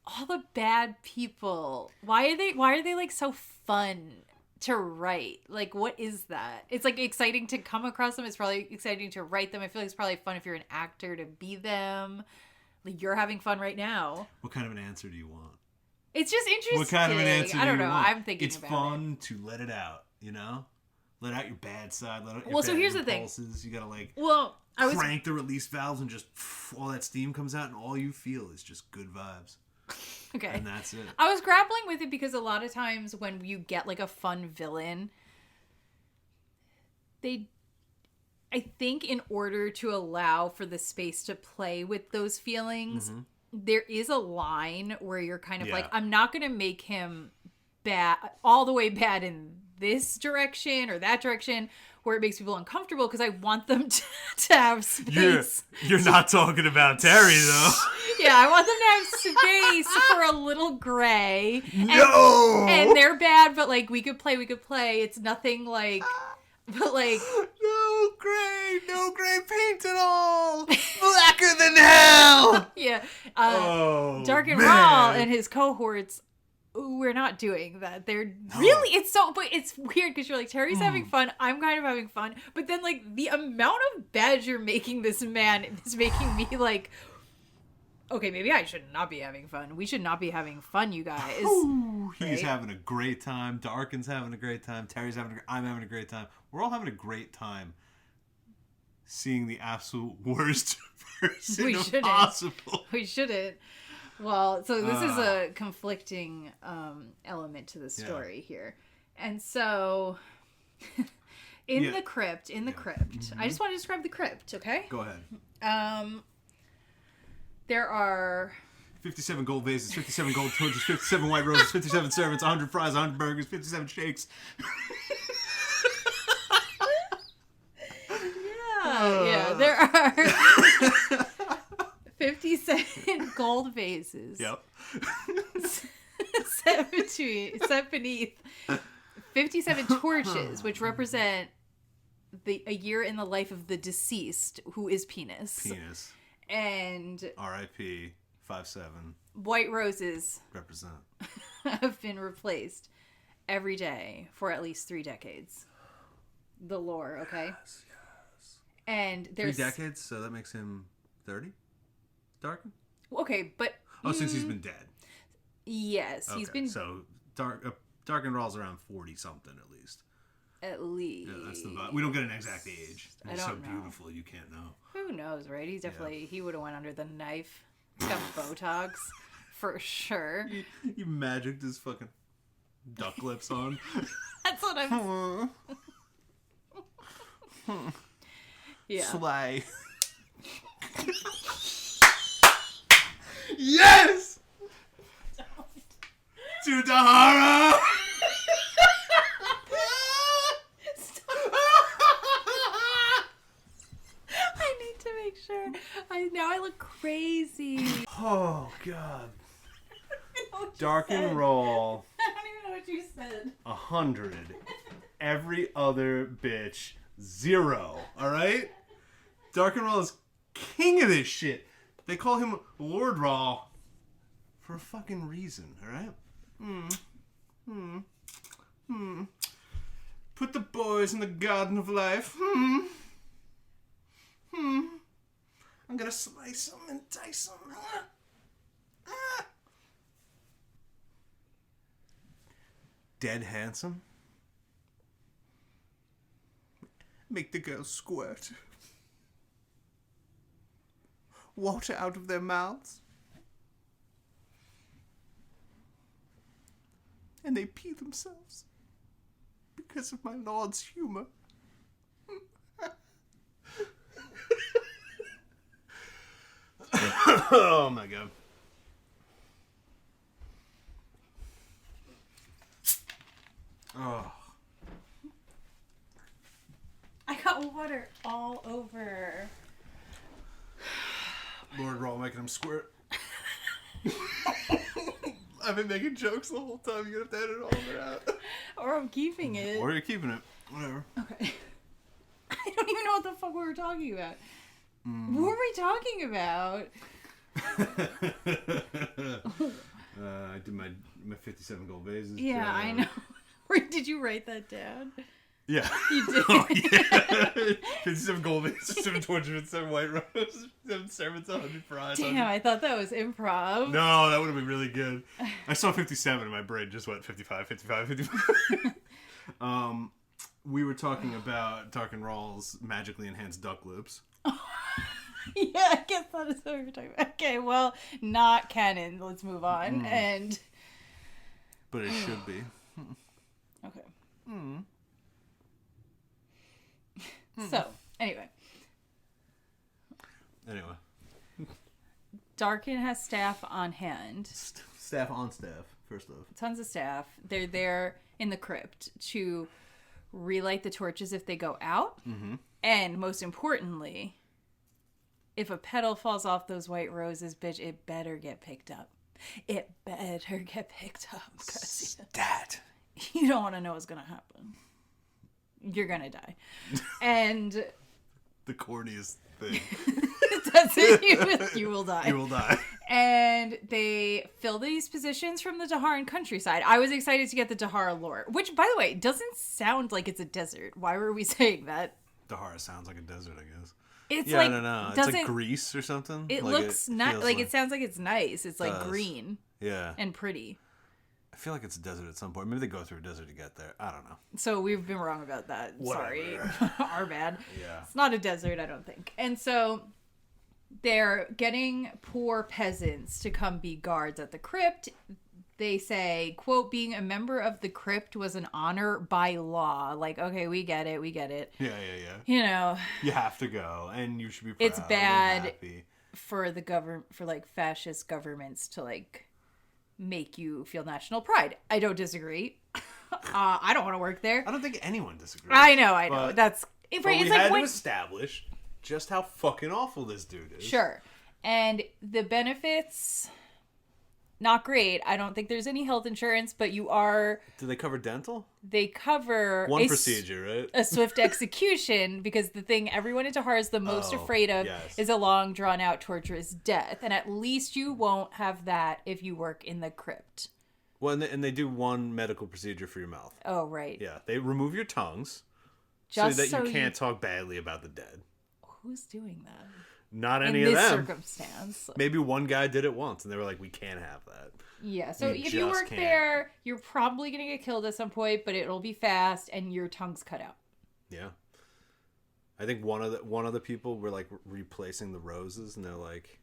A: all the bad people. Why are they like so fun to write? Like, what is that? It's like exciting to come across them. It's probably exciting to write them. I feel like it's probably fun if you're an actor to be them. Like, you're having fun right now.
B: What kind of an answer do you want?
A: It's just interesting.
B: What kind of an answer do you want?
A: I don't know. I'm thinking
B: it's
A: about
B: fun to let it out, you know? Let out your bad side. Let out your
A: well,
B: bad
A: so here's
B: impulses.
A: the thing.
B: You gotta like
A: crank
B: the release valves and just all that steam comes out and all you feel is just good vibes.
A: Okay.
B: And that's it.
A: I was grappling with it because a lot of times when you get like a fun villain, I think in order to allow for the space to play with those feelings, there is a line where you're kind of like, I'm not going to make him bad, all the way bad in this direction or that direction where it makes people uncomfortable because I want them to have space.
B: You're not talking about Terry, though.
A: Yeah, I want them to have space for a little gray.
B: No!
A: And they're bad, but like, we could play. It's nothing like, but like...
B: No gray paint at all! Blacker than hell!
A: Yeah. Darken
B: man.
A: Rahl and his cohorts, we're not doing that. They're really, but it's weird because you're like, Terry's having fun, I'm kind of having fun, but then like the amount of bad you're making this man is making me like, okay, maybe I should not be having fun. We should not be having fun, you guys.
B: He's having a great time. Darken's having a great time. I'm having a great time. We're all having a great time seeing the absolute worst person possible.
A: We shouldn't. Well, so this is a conflicting element to the story here. And so in the crypt, I just want to describe the crypt, okay?
B: Go ahead.
A: There are
B: 57 gold vases, 57 gold torches, 57 white roses, 57 servants, 100 fries, 100 burgers, 57 shakes.
A: Yeah, there are 57 gold vases.
B: Yep.
A: set beneath 57 torches, which represent a year in the life of the deceased, who is Penis. And
B: R.I.P. 5-7.
A: White roses
B: represent
A: have been replaced every day for at least 3 decades. The lore, okay?
B: Yes.
A: And there's
B: 3 decades, so that makes him 30? Darken?
A: Okay, but...
B: since he's been dead.
A: Yes,
B: okay,
A: he's been...
B: So, Darken Rahl's around 40-something, at least.
A: At least.
B: Yeah, that's the vibe. We don't get an exact age. He's so
A: know.
B: beautiful, you can't know.
A: Who knows, right? He's definitely... He would have went under the knife. He's got Botox, for sure.
B: You magicked his fucking duck lips on.
A: That's what I'm... Yeah.
B: Slay. Yes! To Tahara!
A: I need to make sure. I look crazy.
B: Oh, God.
A: Darken
B: Rahl.
A: I don't even know what you said.
B: 100. Every other bitch, 0. Alright? Darken Rahl is king of this shit. They call him Lord Rahl for a fucking reason, alright? Put the boys in the garden of life. I'm gonna slice them and dice them. Dead handsome. Make the girls squirt. Water out of their mouths. And they pee themselves. Because of my lord's humor. Oh my god. Oh.
A: I got water all over.
B: Lord Rahl making him squirt. I've been making jokes the whole time. You're gonna have to edit all of it out.
A: Or I'm keeping it.
B: Or you're keeping it. Whatever.
A: Okay. I don't even know what the fuck we were talking about. What were we talking about?
B: I did my 57 gold vases.
A: Yeah, I know. We're Did you write that down?
B: Yeah.
A: You did.
B: Oh, yeah. 57 gold beans, 7 torches, 7 white roses, 7 servants, 100 fries.
A: Damn, I thought that was improv.
B: No, that would have been really good. I saw 57 and my brain just went 55, 55, 55. We were talking about Darken Rahl's magically enhanced duck lips.
A: Yeah, I guess that is what we're talking about. Okay, well, not canon. Let's move on.
B: But it should be.
A: Okay. So, anyway. Darken has staff on hand.
B: Staff on staff, first off.
A: Tons of staff. They're there in the crypt to relight the torches if they go out. Mm-hmm. And most importantly, if a petal falls off those white roses, bitch, it better get picked up. It better get picked up.
B: Stat.
A: You don't want to know what's going to happen. You're going to die. And
B: the corniest thing.
A: That's it. You will die.
B: You will die.
A: And they fill these positions from the Daharan countryside. I was excited to get the Dahara lore, which, by the way, doesn't sound like it's a desert. Why were we saying that?
B: Dahara sounds like a desert, I guess.
A: It's
B: I don't know. It's like Greece or something.
A: It looks nice. Like it sounds like it's nice. It's like green.
B: Yeah.
A: And pretty.
B: I feel like it's a desert at some point. Maybe they go through a desert to get there. I don't know.
A: So we've been wrong about that.
B: Whatever.
A: Sorry. Our bad.
B: Yeah.
A: It's not a desert, I don't think. And so they're getting poor peasants to come be guards at the crypt. They say, quote, being a member of the crypt was an honor by law. Like, okay, we get it.
B: Yeah.
A: You know.
B: You have to go, and you should be proud.
A: It's bad
B: happy.
A: For the for like fascist governments to like make you feel national pride. I don't disagree. I don't want to work there.
B: I don't think anyone disagrees.
A: I know. That's right.
B: We
A: it's
B: had
A: like
B: to establish just how fucking awful this dude is.
A: Sure. And the benefits, not great. I don't think there's any health insurance, but you are...
B: Do they cover dental?
A: They cover...
B: One procedure, right?
A: A swift execution, because the thing everyone in Tahar is the most afraid of is a long, drawn-out, torturous death. And at least you won't have that if you work in the crypt.
B: Well, and they do one medical procedure for your mouth.
A: Oh, right.
B: Yeah. They remove your tongues
A: Just
B: so that you can't talk badly about the dead.
A: Who's doing that?
B: Not any of them.
A: In this circumstance.
B: Maybe one guy did it once, and they were like, we can't have that.
A: Yeah, so if you work there, you're probably going to get killed at some point, but it'll be fast, and your tongue's cut out. Yeah.
B: I think one of the people were, like, replacing the roses, and they're like,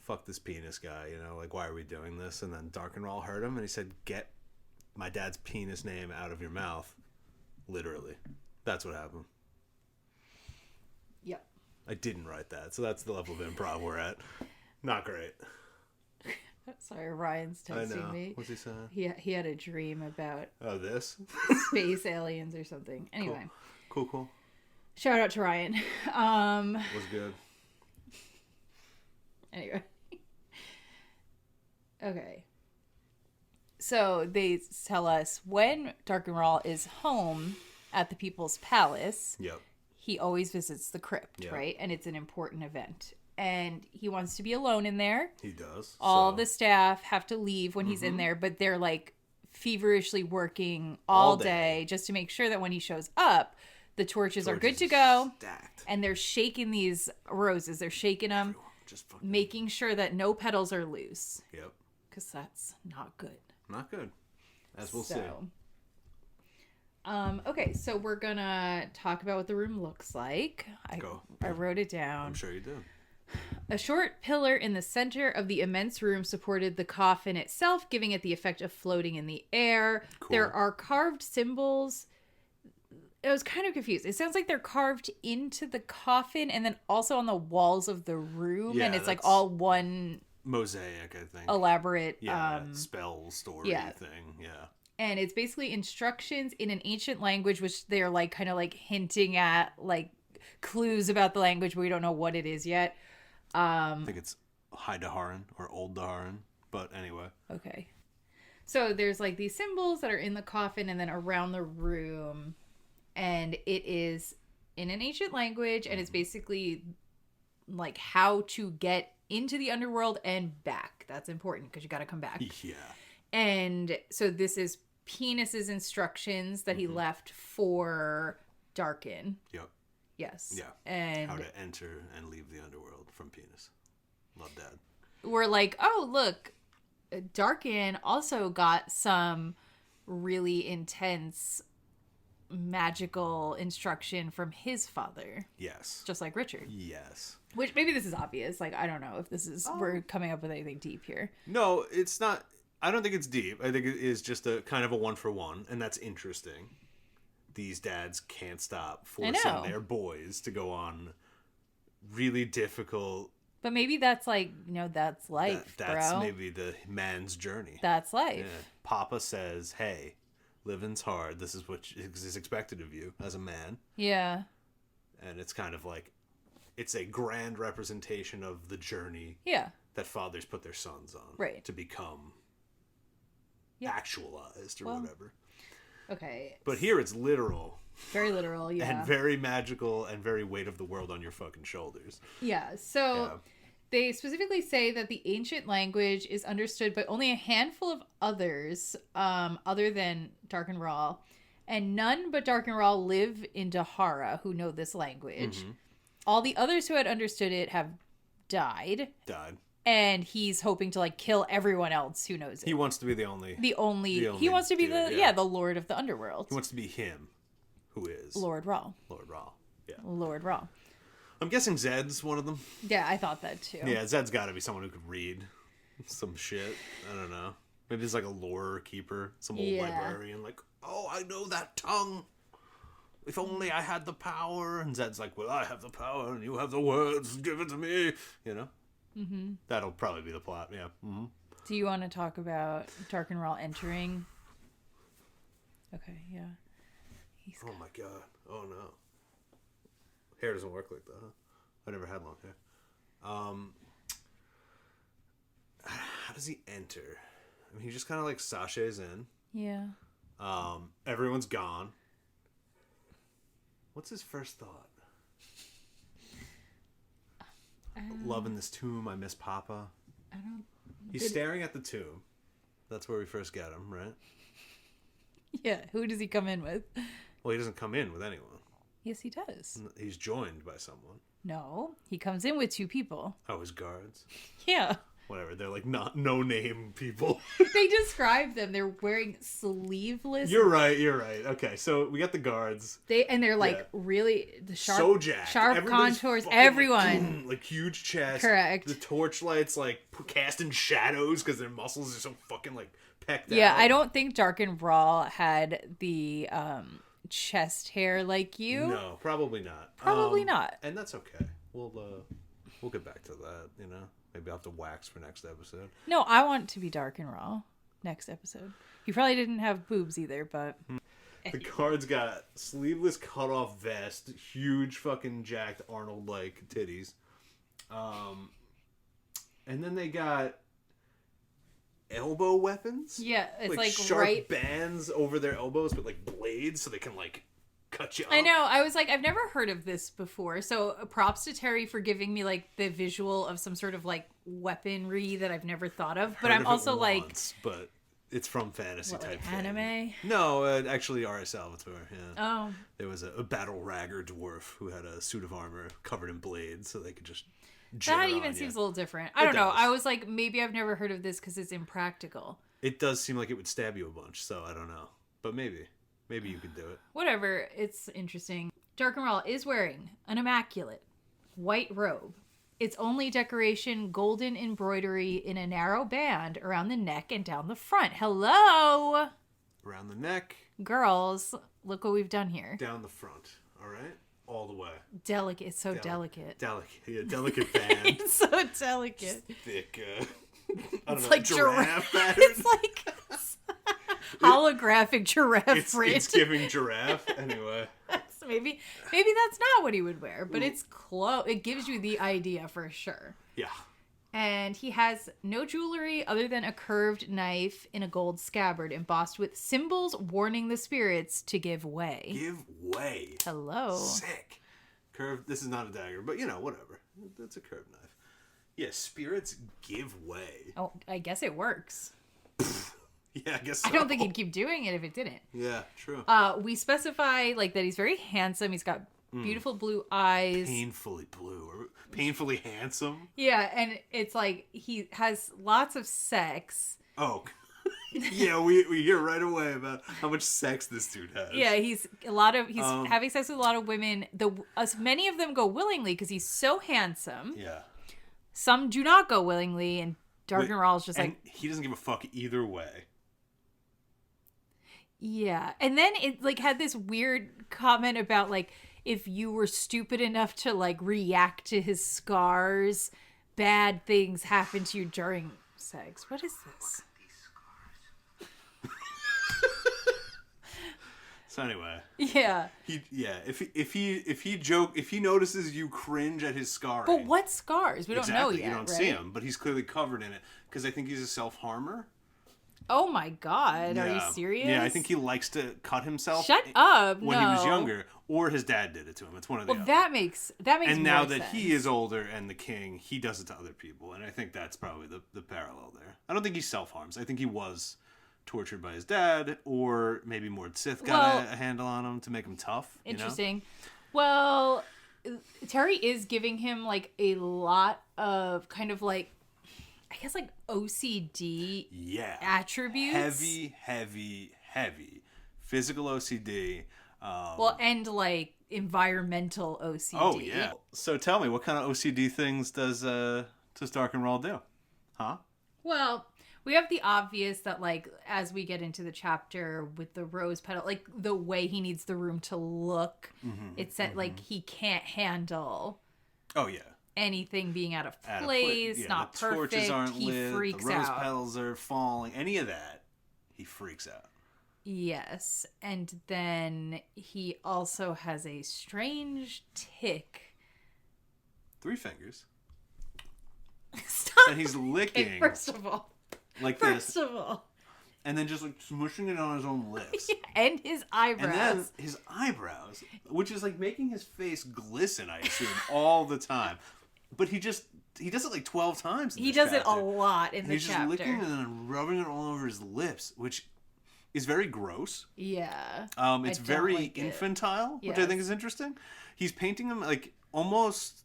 B: fuck this penis guy, you know? Like, why are we doing this? And then Darken Rahl heard him, and he said, get my dad's penis name out of your mouth. Literally. That's what happened.
A: Yep.
B: I didn't write that, so that's the level of improv we're at. Not great.
A: Sorry, Ryan's texting me.
B: What's he saying?
A: He had a dream about
B: this?
A: Space aliens or something. Anyway.
B: Cool.
A: Shout out to Ryan.
B: Was good.
A: Anyway. Okay. So they tell us when Darken Rahl is home at the People's Palace.
B: Yep.
A: He always visits the crypt, right? And it's an important event. And he wants to be alone in there.
B: He does.
A: All the staff have to leave when he's in there, but they're like feverishly working all day just to make sure that when he shows up, the torches are good to go.
B: Stacked.
A: And they're shaking these roses. They're shaking them, making sure that no petals are loose.
B: Yep.
A: Because that's not good.
B: Not good. As we'll see.
A: Okay, so we're gonna talk about what the room looks like. I wrote it down.
B: I'm sure you did.
A: A short pillar in the center of the immense room supported the coffin itself, giving it the effect of floating in the air. Cool. There are carved symbols. I was kind of confused. It sounds like they're carved into the coffin and then also on the walls of the room, and it's like all one
B: mosaic, I think.
A: Elaborate
B: spell story thing. Yeah.
A: And it's basically instructions in an ancient language, which they're like kind of like hinting at like clues about the language, but we don't know what it is yet.
B: I think it's High Daharan or Old Daharan, but anyway.
A: Okay. So there's like these symbols that are in the coffin and then around the room, and it is in an ancient language, and it's basically like how to get into the underworld and back. That's important because you got to come back.
B: Yeah.
A: And so this is Penis's instructions that he left for Darken.
B: Yep.
A: Yes.
B: Yeah.
A: And
B: how to enter and leave the underworld from Penis. Love that.
A: We're like, oh, look, Darken also got some really intense magical instruction from his father.
B: Yes.
A: Just like Richard.
B: Yes.
A: Which maybe this is obvious. Like, I don't know if this is, we're coming up with anything deep here.
B: No, it's not. I don't think it's deep. I think it is just a kind of a 1-for-1, and that's interesting. These dads can't stop forcing their boys to go on really difficult.
A: But maybe that's like, that's life,
B: that's
A: bro.
B: maybe the man's journey.
A: That's life.
B: Yeah. Papa says, hey, living's hard. This is what is expected of you as a man.
A: Yeah.
B: And it's kind of like, it's a grand representation of the journey that fathers put their sons on. To become actualized or whatever.
A: Okay.
B: But here it's literal.
A: Very literal, yeah.
B: And very magical and very weight of the world on your fucking shoulders.
A: Yeah, so they specifically say that the ancient language is understood by only a handful of others other than Darken Rahl. And none but Darken Rahl live in Dahara who know this language. All the others who had understood it have died. And he's hoping to kill everyone else who knows it.
B: He wants to be the only
A: he wants to be the Lord of the Underworld.
B: He wants to be him, who is
A: Lord Rahl.
B: Yeah.
A: Lord Rahl.
B: I'm guessing Zed's one of them.
A: Yeah, I thought that too.
B: Yeah, Zed's got to be someone who could read some shit. I don't know. Maybe he's like a lore keeper, some old librarian. Like, oh, I know that tongue. If only I had the power. And Zed's like, well, I have the power, and you have the words. Give it to me. That'll probably be the plot. Yeah.
A: Do you want to talk about Darken Rahl entering? Okay, yeah.
B: Oh my god. Oh no. Hair doesn't work like that, huh? I never had long hair. How does he enter? I mean, he just kind of sachets in.
A: Yeah.
B: Everyone's gone. What's his first thought? Loving this tomb. I miss Papa. He's staring at the tomb. That's where we first get him, right?
A: Yeah. Who does he come in with?
B: Well, he doesn't come in with anyone.
A: Yes, he does.
B: He's joined by someone.
A: No, he comes in with 2 people.
B: Oh, his guards.
A: Yeah.
B: Whatever. They're not no-name people.
A: They describe them. They're wearing sleeveless.
B: You're right. Okay, so we got the guards.
A: They're really the sharp,
B: so jacked.
A: Sharp contours. Everyone
B: huge chest.
A: Correct.
B: The torchlights casting shadows because their muscles are so fucking pecked out.
A: Yeah, I don't think Darken Rahl had the chest hair like you.
B: No, probably not.
A: Probably not.
B: And that's okay. We'll get back to that. Maybe I'll have to wax for next episode.
A: No, I want to be Darken Rahl next episode. He probably didn't have boobs either, but
B: the guards got sleeveless cutoff vest, huge fucking jacked Arnold-like titties. And then they got elbow weapons.
A: Yeah, it's
B: sharp bands over their elbows, but blades, so they can cut you up.
A: I know. I was I've never heard of this before. So props to Terry for giving me the visual of some sort of weaponry that I've never thought of. But I'm also
B: but it's from fantasy type
A: anime.
B: Thing. No, actually R.S. Salvatore. Yeah.
A: Oh.
B: There was a battle ragger dwarf who had a suit of armor covered in blades, so they could just.
A: That even seems a little different. I don't know. I was maybe I've never heard of this because it's impractical.
B: It does seem like it would stab you a bunch, so I don't know. But maybe you could do it.
A: Whatever. It's interesting. Darken Rahl is wearing an immaculate white robe. Its only decoration, golden embroidery in a narrow band around the neck and down the front. Hello!
B: Around the neck.
A: Girls, look what we've done here.
B: Down the front. All right? All the way.
A: Delicate. It's so delicate.
B: Yeah, delicate band.
A: It's so delicate.
B: It's thick,
A: it's
B: giraffe pattern.
A: It's holographic giraffe print.
B: It's giving giraffe. Anyway.
A: Maybe that's not what he would wear, but it's close. It gives you the idea for sure.
B: Yeah.
A: And he has no jewelry other than a curved knife in a gold scabbard embossed with symbols warning the spirits to give way.
B: Give way.
A: Hello.
B: Sick. Curved. This is not a dagger, but whatever. That's a curved knife. Yeah, spirits give way.
A: Oh, I guess it works.
B: Yeah, I guess so.
A: I don't think he'd keep doing it if it didn't.
B: Yeah, true.
A: We specify like that he's very handsome. He's got beautiful blue eyes.
B: Painfully blue. Or painfully handsome.
A: Yeah, and it's like he has lots of sex.
B: Oh, yeah, we hear right away about how much sex this dude has.
A: Yeah, he's having sex with a lot of women. Many of them go willingly because he's so handsome.
B: Yeah.
A: Some do not go willingly, and Darken Rahl is just like...
B: he doesn't give a fuck either way.
A: Yeah, and then it like had this weird comment about like if you were stupid enough to like react to his scars, bad things happen to you during sex. What is this?
B: So anyway,
A: yeah,
B: if he notices you cringe at his scarring,
A: but what scars? We don't know yet.
B: You don't see him, but he's clearly covered in it because I think he's a self-harmer.
A: Oh my God,
B: yeah.
A: Are you serious?
B: Yeah, I think he likes to cut himself.
A: Shut up!
B: When he was younger, or his dad did it to him. It's one of the other.
A: That makes
B: and now
A: more
B: that
A: sense.
B: he is older and the king, he does it to other people, and I think that's probably the parallel there. I don't think he self-harms. I think he was tortured by his dad, or maybe Mord Sith got a handle on him to make him tough.
A: Interesting. Well, Terry is giving him like a lot of kind of like, I guess like OCD attributes.
B: Heavy physical OCD.
A: And like environmental OCD.
B: Oh yeah. So tell me, what kind of OCD things does Darken Rahl do? Huh?
A: Well, we have the obvious that, like, as we get into the chapter with the rose petal, like, the way he needs the room to look, it's that, like, he can't handle anything being out of place, not
B: the
A: perfect.
B: Torches aren't
A: he
B: lit,
A: freaks
B: the rose
A: out.
B: petals are falling. Any of that, he freaks out.
A: Yes. And then he also has a strange tick.
B: 3 fingers.
A: Stop.
B: And he's licking.
A: Okay, first of all.
B: Like
A: First
B: this.
A: of all.
B: And then just like smushing it on his own lips.
A: And his eyebrows.
B: And then his eyebrows, which is like making his face glisten, I assume, all the time. But he does it like 12 times in
A: He
B: this
A: does
B: chapter.
A: it a lot in
B: and
A: the
B: he's
A: chapter.
B: He's just licking and then rubbing it all over his lips, which is very gross.
A: Yeah.
B: It's very infantile, which I think is interesting. He's painting him like almost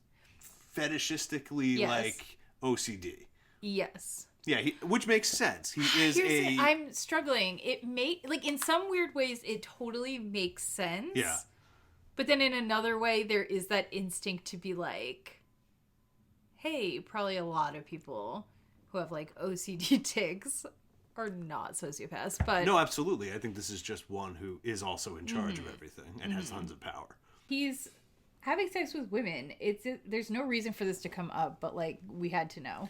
B: fetishistically like OCD.
A: Yes.
B: Yeah, which makes sense. He is
A: I'm struggling. It like in some weird ways it totally makes sense.
B: Yeah.
A: But then in another way there is that instinct to be like, hey, probably a lot of people who have like OCD tics are not sociopaths, but
B: no, absolutely. I think this is just one who is also in charge of everything and has tons of power.
A: He's having sex with women. There's no reason for this to come up, but like we had to know.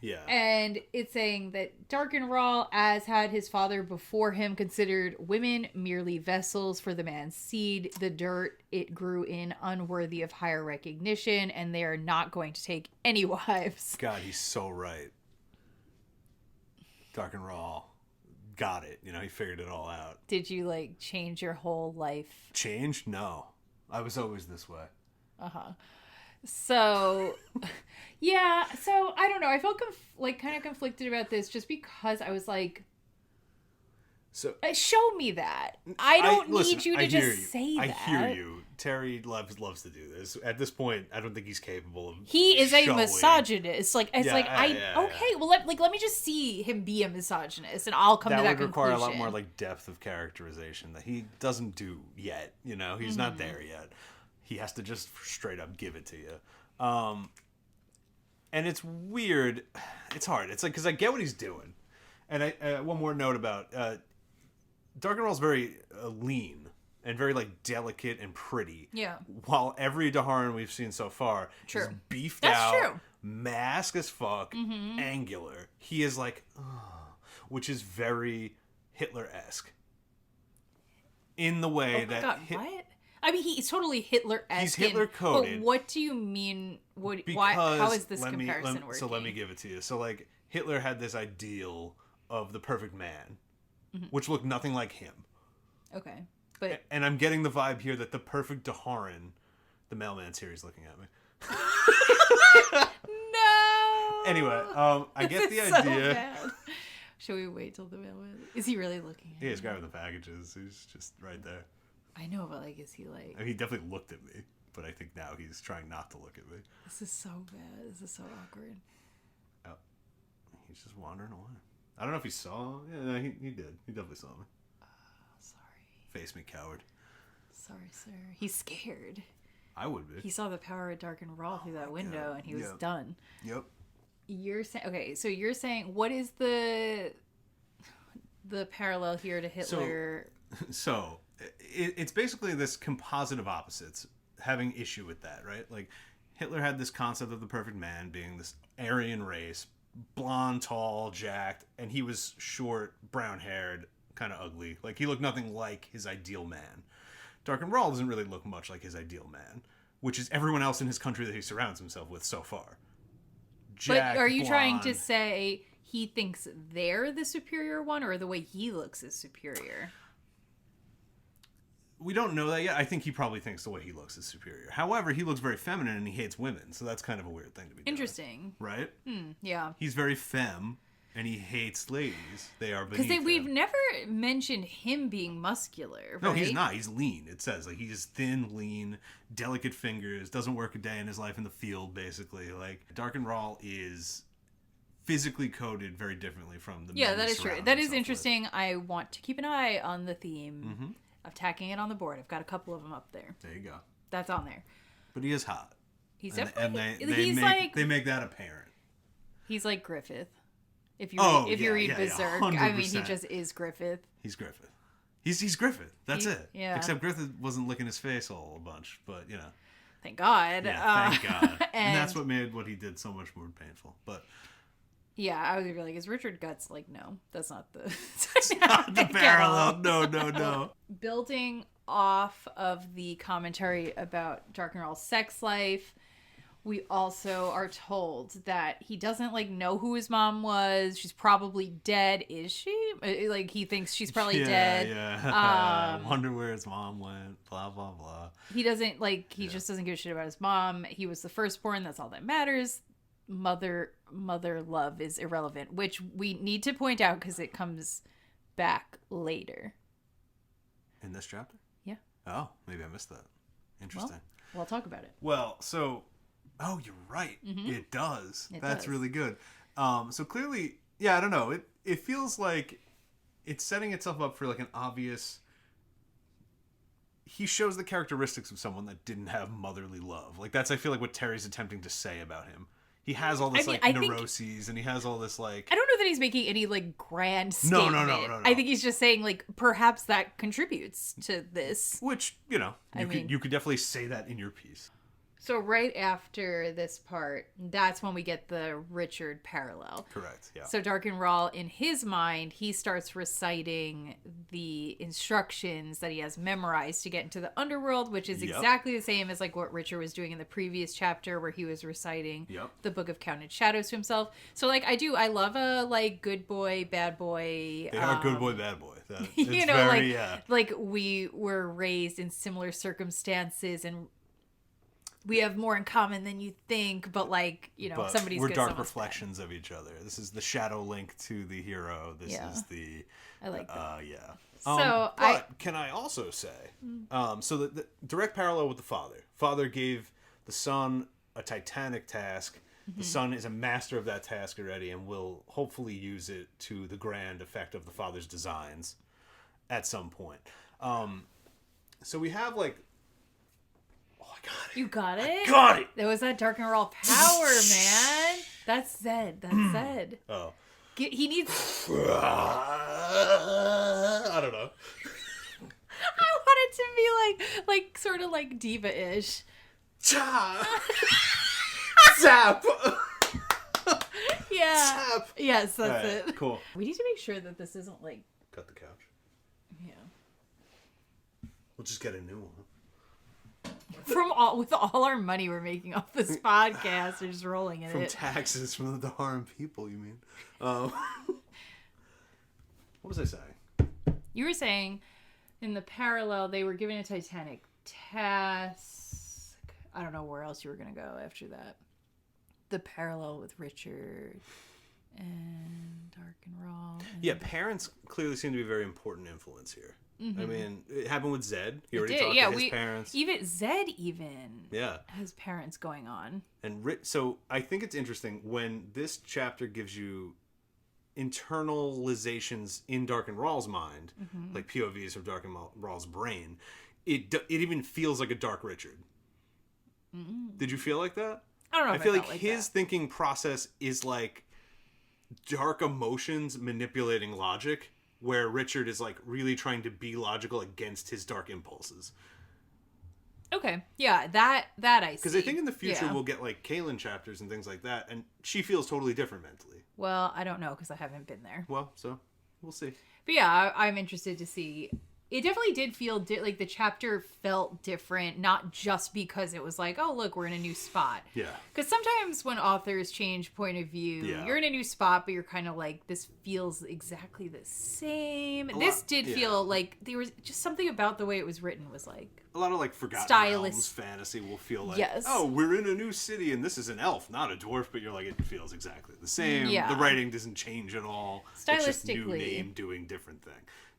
B: Yeah.
A: And it's saying that Darken Rahl, as had his father before him, considered women merely vessels for the man's seed, the dirt it grew in unworthy of higher recognition, and they are not going to take any wives.
B: God, he's so right. Darken Rahl got it. He figured it all out.
A: Did you like change your whole life?
B: Change? No. I was always this way.
A: Uh-huh. So, yeah. So, I don't know. I felt kind of conflicted about this just because I was like,
B: so
A: show me that. I don't need you to just say that.
B: I hear you. Terry loves to do this. At this point, I don't think he's capable of.
A: He is
B: showing.
A: A misogynist. Okay.
B: Yeah.
A: Well, let me just see him be a misogynist, and I'll come to that conclusion. That would require
B: a lot more like depth of characterization that he doesn't do yet. He's not there yet. He has to just straight up give it to you. And it's weird. It's hard. It's like, because I get what he's doing. And one more note about Darken Rahl's very lean and very like delicate and pretty.
A: Yeah.
B: While every Daharan we've seen so far is beefed out, mask as fuck, angular. He is like, which is very Hitler-esque. In the way that...
A: what? I mean, he's totally Hitler-esque.
B: He's Hitler-coded.
A: But what do you mean? Why? How is this comparison working?
B: So let me give it to you. So, like, Hitler had this ideal of the perfect man, which looked nothing like him.
A: Okay. And
B: I'm getting the vibe here that the perfect Daharan, the mailman's here, he's looking at me.
A: No!
B: Anyway, I get the idea.
A: Should we wait till the mailman? Is he really looking at
B: Yeah, he's
A: me?
B: grabbing the packages. He's just right there.
A: I know, but like, is he like...
B: I mean, he definitely looked at me, but I think now he's trying not to look at me.
A: This is so bad. This is so awkward.
B: Oh, he's just wandering away. I don't know if he saw. Yeah, no, he did. He definitely saw me.
A: Sorry.
B: Face me, coward.
A: Sorry, sir. He's scared.
B: I would be.
A: He saw the power of Darken Rahl through that window, and he was done.
B: Yep.
A: You're saying... Okay, so you're saying... What is the parallel here to Hitler?
B: So it's basically this composite of opposites having issue with that, right? Like, Hitler had this concept of the perfect man being this Aryan race, blonde, tall, jacked, and he was short, brown-haired, kind of ugly. Like, he looked nothing like his ideal man. Darken Rahl doesn't really look much like his ideal man, which is everyone else in his country that he surrounds himself with so far. Jacked,
A: but are you trying
B: blonde.
A: to say he thinks they're the superior one, or the way he looks is superior?
B: We don't know that yet. I think he probably thinks the way he looks is superior. However, he looks very feminine and he hates women, so that's kind of a weird thing to be doing.
A: Interesting.
B: Right?
A: Yeah.
B: He's very femme, and he hates ladies. They are beneath
A: Because we've
B: him.
A: never mentioned him being muscular, right?
B: No, he's not. He's lean. It says, like, he's thin, lean, delicate fingers, doesn't work a day in his life in the field, basically. Like, Darken Rahl is physically coded very differently from the men
A: that
B: he
A: is true.
B: surrounds
A: That is
B: himself
A: interesting. I want to keep an eye on the theme of tacking it on the board. I've got a couple of them up there.
B: There you go.
A: That's on there.
B: But he is hot.
A: He's
B: And
A: definitely...
B: they make that apparent.
A: He's like Griffith. If you read Berserk,
B: 100%.
A: I mean, he just is Griffith.
B: He's Griffith. He's Griffith. That's it.
A: Yeah.
B: Except Griffith wasn't licking his face all a bunch, but you know.
A: Thank God.
B: Yeah, thank God. And that's
A: and
B: what made what he did so much more painful. But
A: yeah, I was gonna be like, is Richard Guts like, no, that's not the
B: not the parallel. No.
A: Building off of the commentary about Darken Rahl's sex life, we also are told that he doesn't like know who his mom was. She's probably dead. Is she? Like, he thinks she's probably dead.
B: Yeah. Wonder where his mom went. Blah blah blah.
A: He doesn't like. He just doesn't give a shit about his mom. He was the firstborn. That's all that matters. Mother love is irrelevant, which we need to point out because it comes back later.
B: In this chapter?
A: Yeah.
B: Oh, maybe I missed that. Interesting.
A: Well, I'll talk about it.
B: Well, so, oh, you're right. It does. That's really good. So clearly, yeah, I don't know. It feels like it's setting itself up for like an obvious. He shows the characteristics of someone that didn't have motherly love. Like, that's, I feel like, what Terry's attempting to say about him. He has all this, neuroses, and he has all this, like...
A: I don't know that he's making any, like, grand statement.
B: No.
A: I think he's just saying, like, perhaps that contributes to this.
B: Which, you know, you could definitely say that in your piece.
A: So right after this part, that's when we get the Richard parallel.
B: Correct, yeah.
A: So Darken Rahl, in his mind, he starts reciting the instructions that he has memorized to get into the underworld, which is exactly the same as like what Richard was doing in the previous chapter where he was reciting the Book of Counted Shadows to himself. So like I love a like good boy, bad boy.
B: They are good boy, bad boy.
A: You know, like we were raised in similar circumstances and we have more in common than you think, but like, you know, somebody's
B: we're
A: good,
B: dark reflections of each other. This is the shadow link to the hero. This is the
A: I like that.
B: yeah.
A: So
B: can I also say so the direct parallel with the father gave the son a titanic task. The son is a master of that task already and will hopefully use it to the grand effect of the father's designs at some point. So we have like
A: You got it?
B: Got it!
A: That was that Darken Rahl power, man. That's Zed. That's Zed.
B: Oh.
A: He needs...
B: I don't know.
A: I want it to be like sort of like diva-ish.
B: Zap!
A: Yeah.
B: Zap!
A: Yes, that's it.
B: Cool.
A: We need to make sure that this isn't like...
B: Cut the couch.
A: Yeah.
B: We'll just get a new one.
A: With all our money we're making off this podcast, we're just rolling in
B: From
A: it.
B: taxes from the harm people, you mean? What was I saying?
A: You were saying in the parallel they were given a Titanic task. I don't know where else you were going to go after that. The parallel with Richard and Darken Rahl.
B: Yeah, parents clearly seem to be a very important influence here. I mean, it happened with Zed. He already talked to his parents.
A: Even Zed
B: yeah,
A: has parents going on.
B: And so I think it's interesting when this chapter gives you internalizations in Darken Rahl's mind, like POVs of Darken Rahl's brain. It even feels like a Dark Richard. Did you feel like that?
A: I don't know.
B: I feel like his thinking process is like dark emotions manipulating logic, where Richard is like really trying to be logical against his dark impulses.
A: Okay, yeah, that I see.
B: Because I think in the future we'll get like Kahlan chapters and things like that, and she feels totally different mentally.
A: Well, I don't know because I haven't been there.
B: Well, so we'll see.
A: But yeah, I'm interested to see. It definitely did feel like the chapter felt different, not just because it was like, oh, look, we're in a new spot.
B: Yeah.
A: Because sometimes when authors change point of view, you're in a new spot, but you're kind of like, this feels exactly the same. This did feel like there was just something about the way it was written was like...
B: A lot of like Forgotten Realms fantasy will feel like, oh, we're in a new city and this is an elf, not a dwarf, but you're like, it feels exactly the same. Yeah. The writing doesn't change at all.
A: Stylistically.
B: It's just new name doing different thing.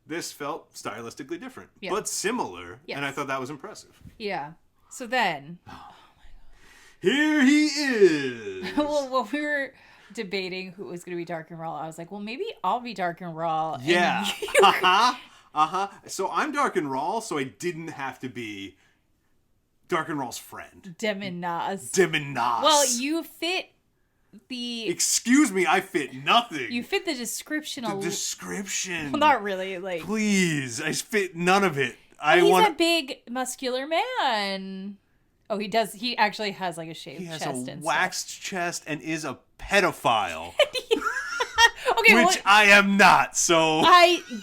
B: This felt stylistically different, but similar, and I thought that was impressive.
A: Yeah. So then...
B: Oh my God. Here he is!
A: Well, when we were debating who was going to be Darken Rahl, I was like, well, maybe I'll be Darken Rahl.
B: Yeah. So I'm Darken Rahl, so I didn't have to be Darken Rahl's friend.
A: Demonas.
B: Well,
A: you fit...
B: Excuse me, I fit nothing.
A: You fit the description.
B: Description.
A: Well, not really. Like,
B: please, I fit none of it.
A: He's a big, muscular man. Oh, he does. He actually has like a shaved chest.
B: He has a waxed chest and is a pedophile.
A: Okay,
B: which I am not. So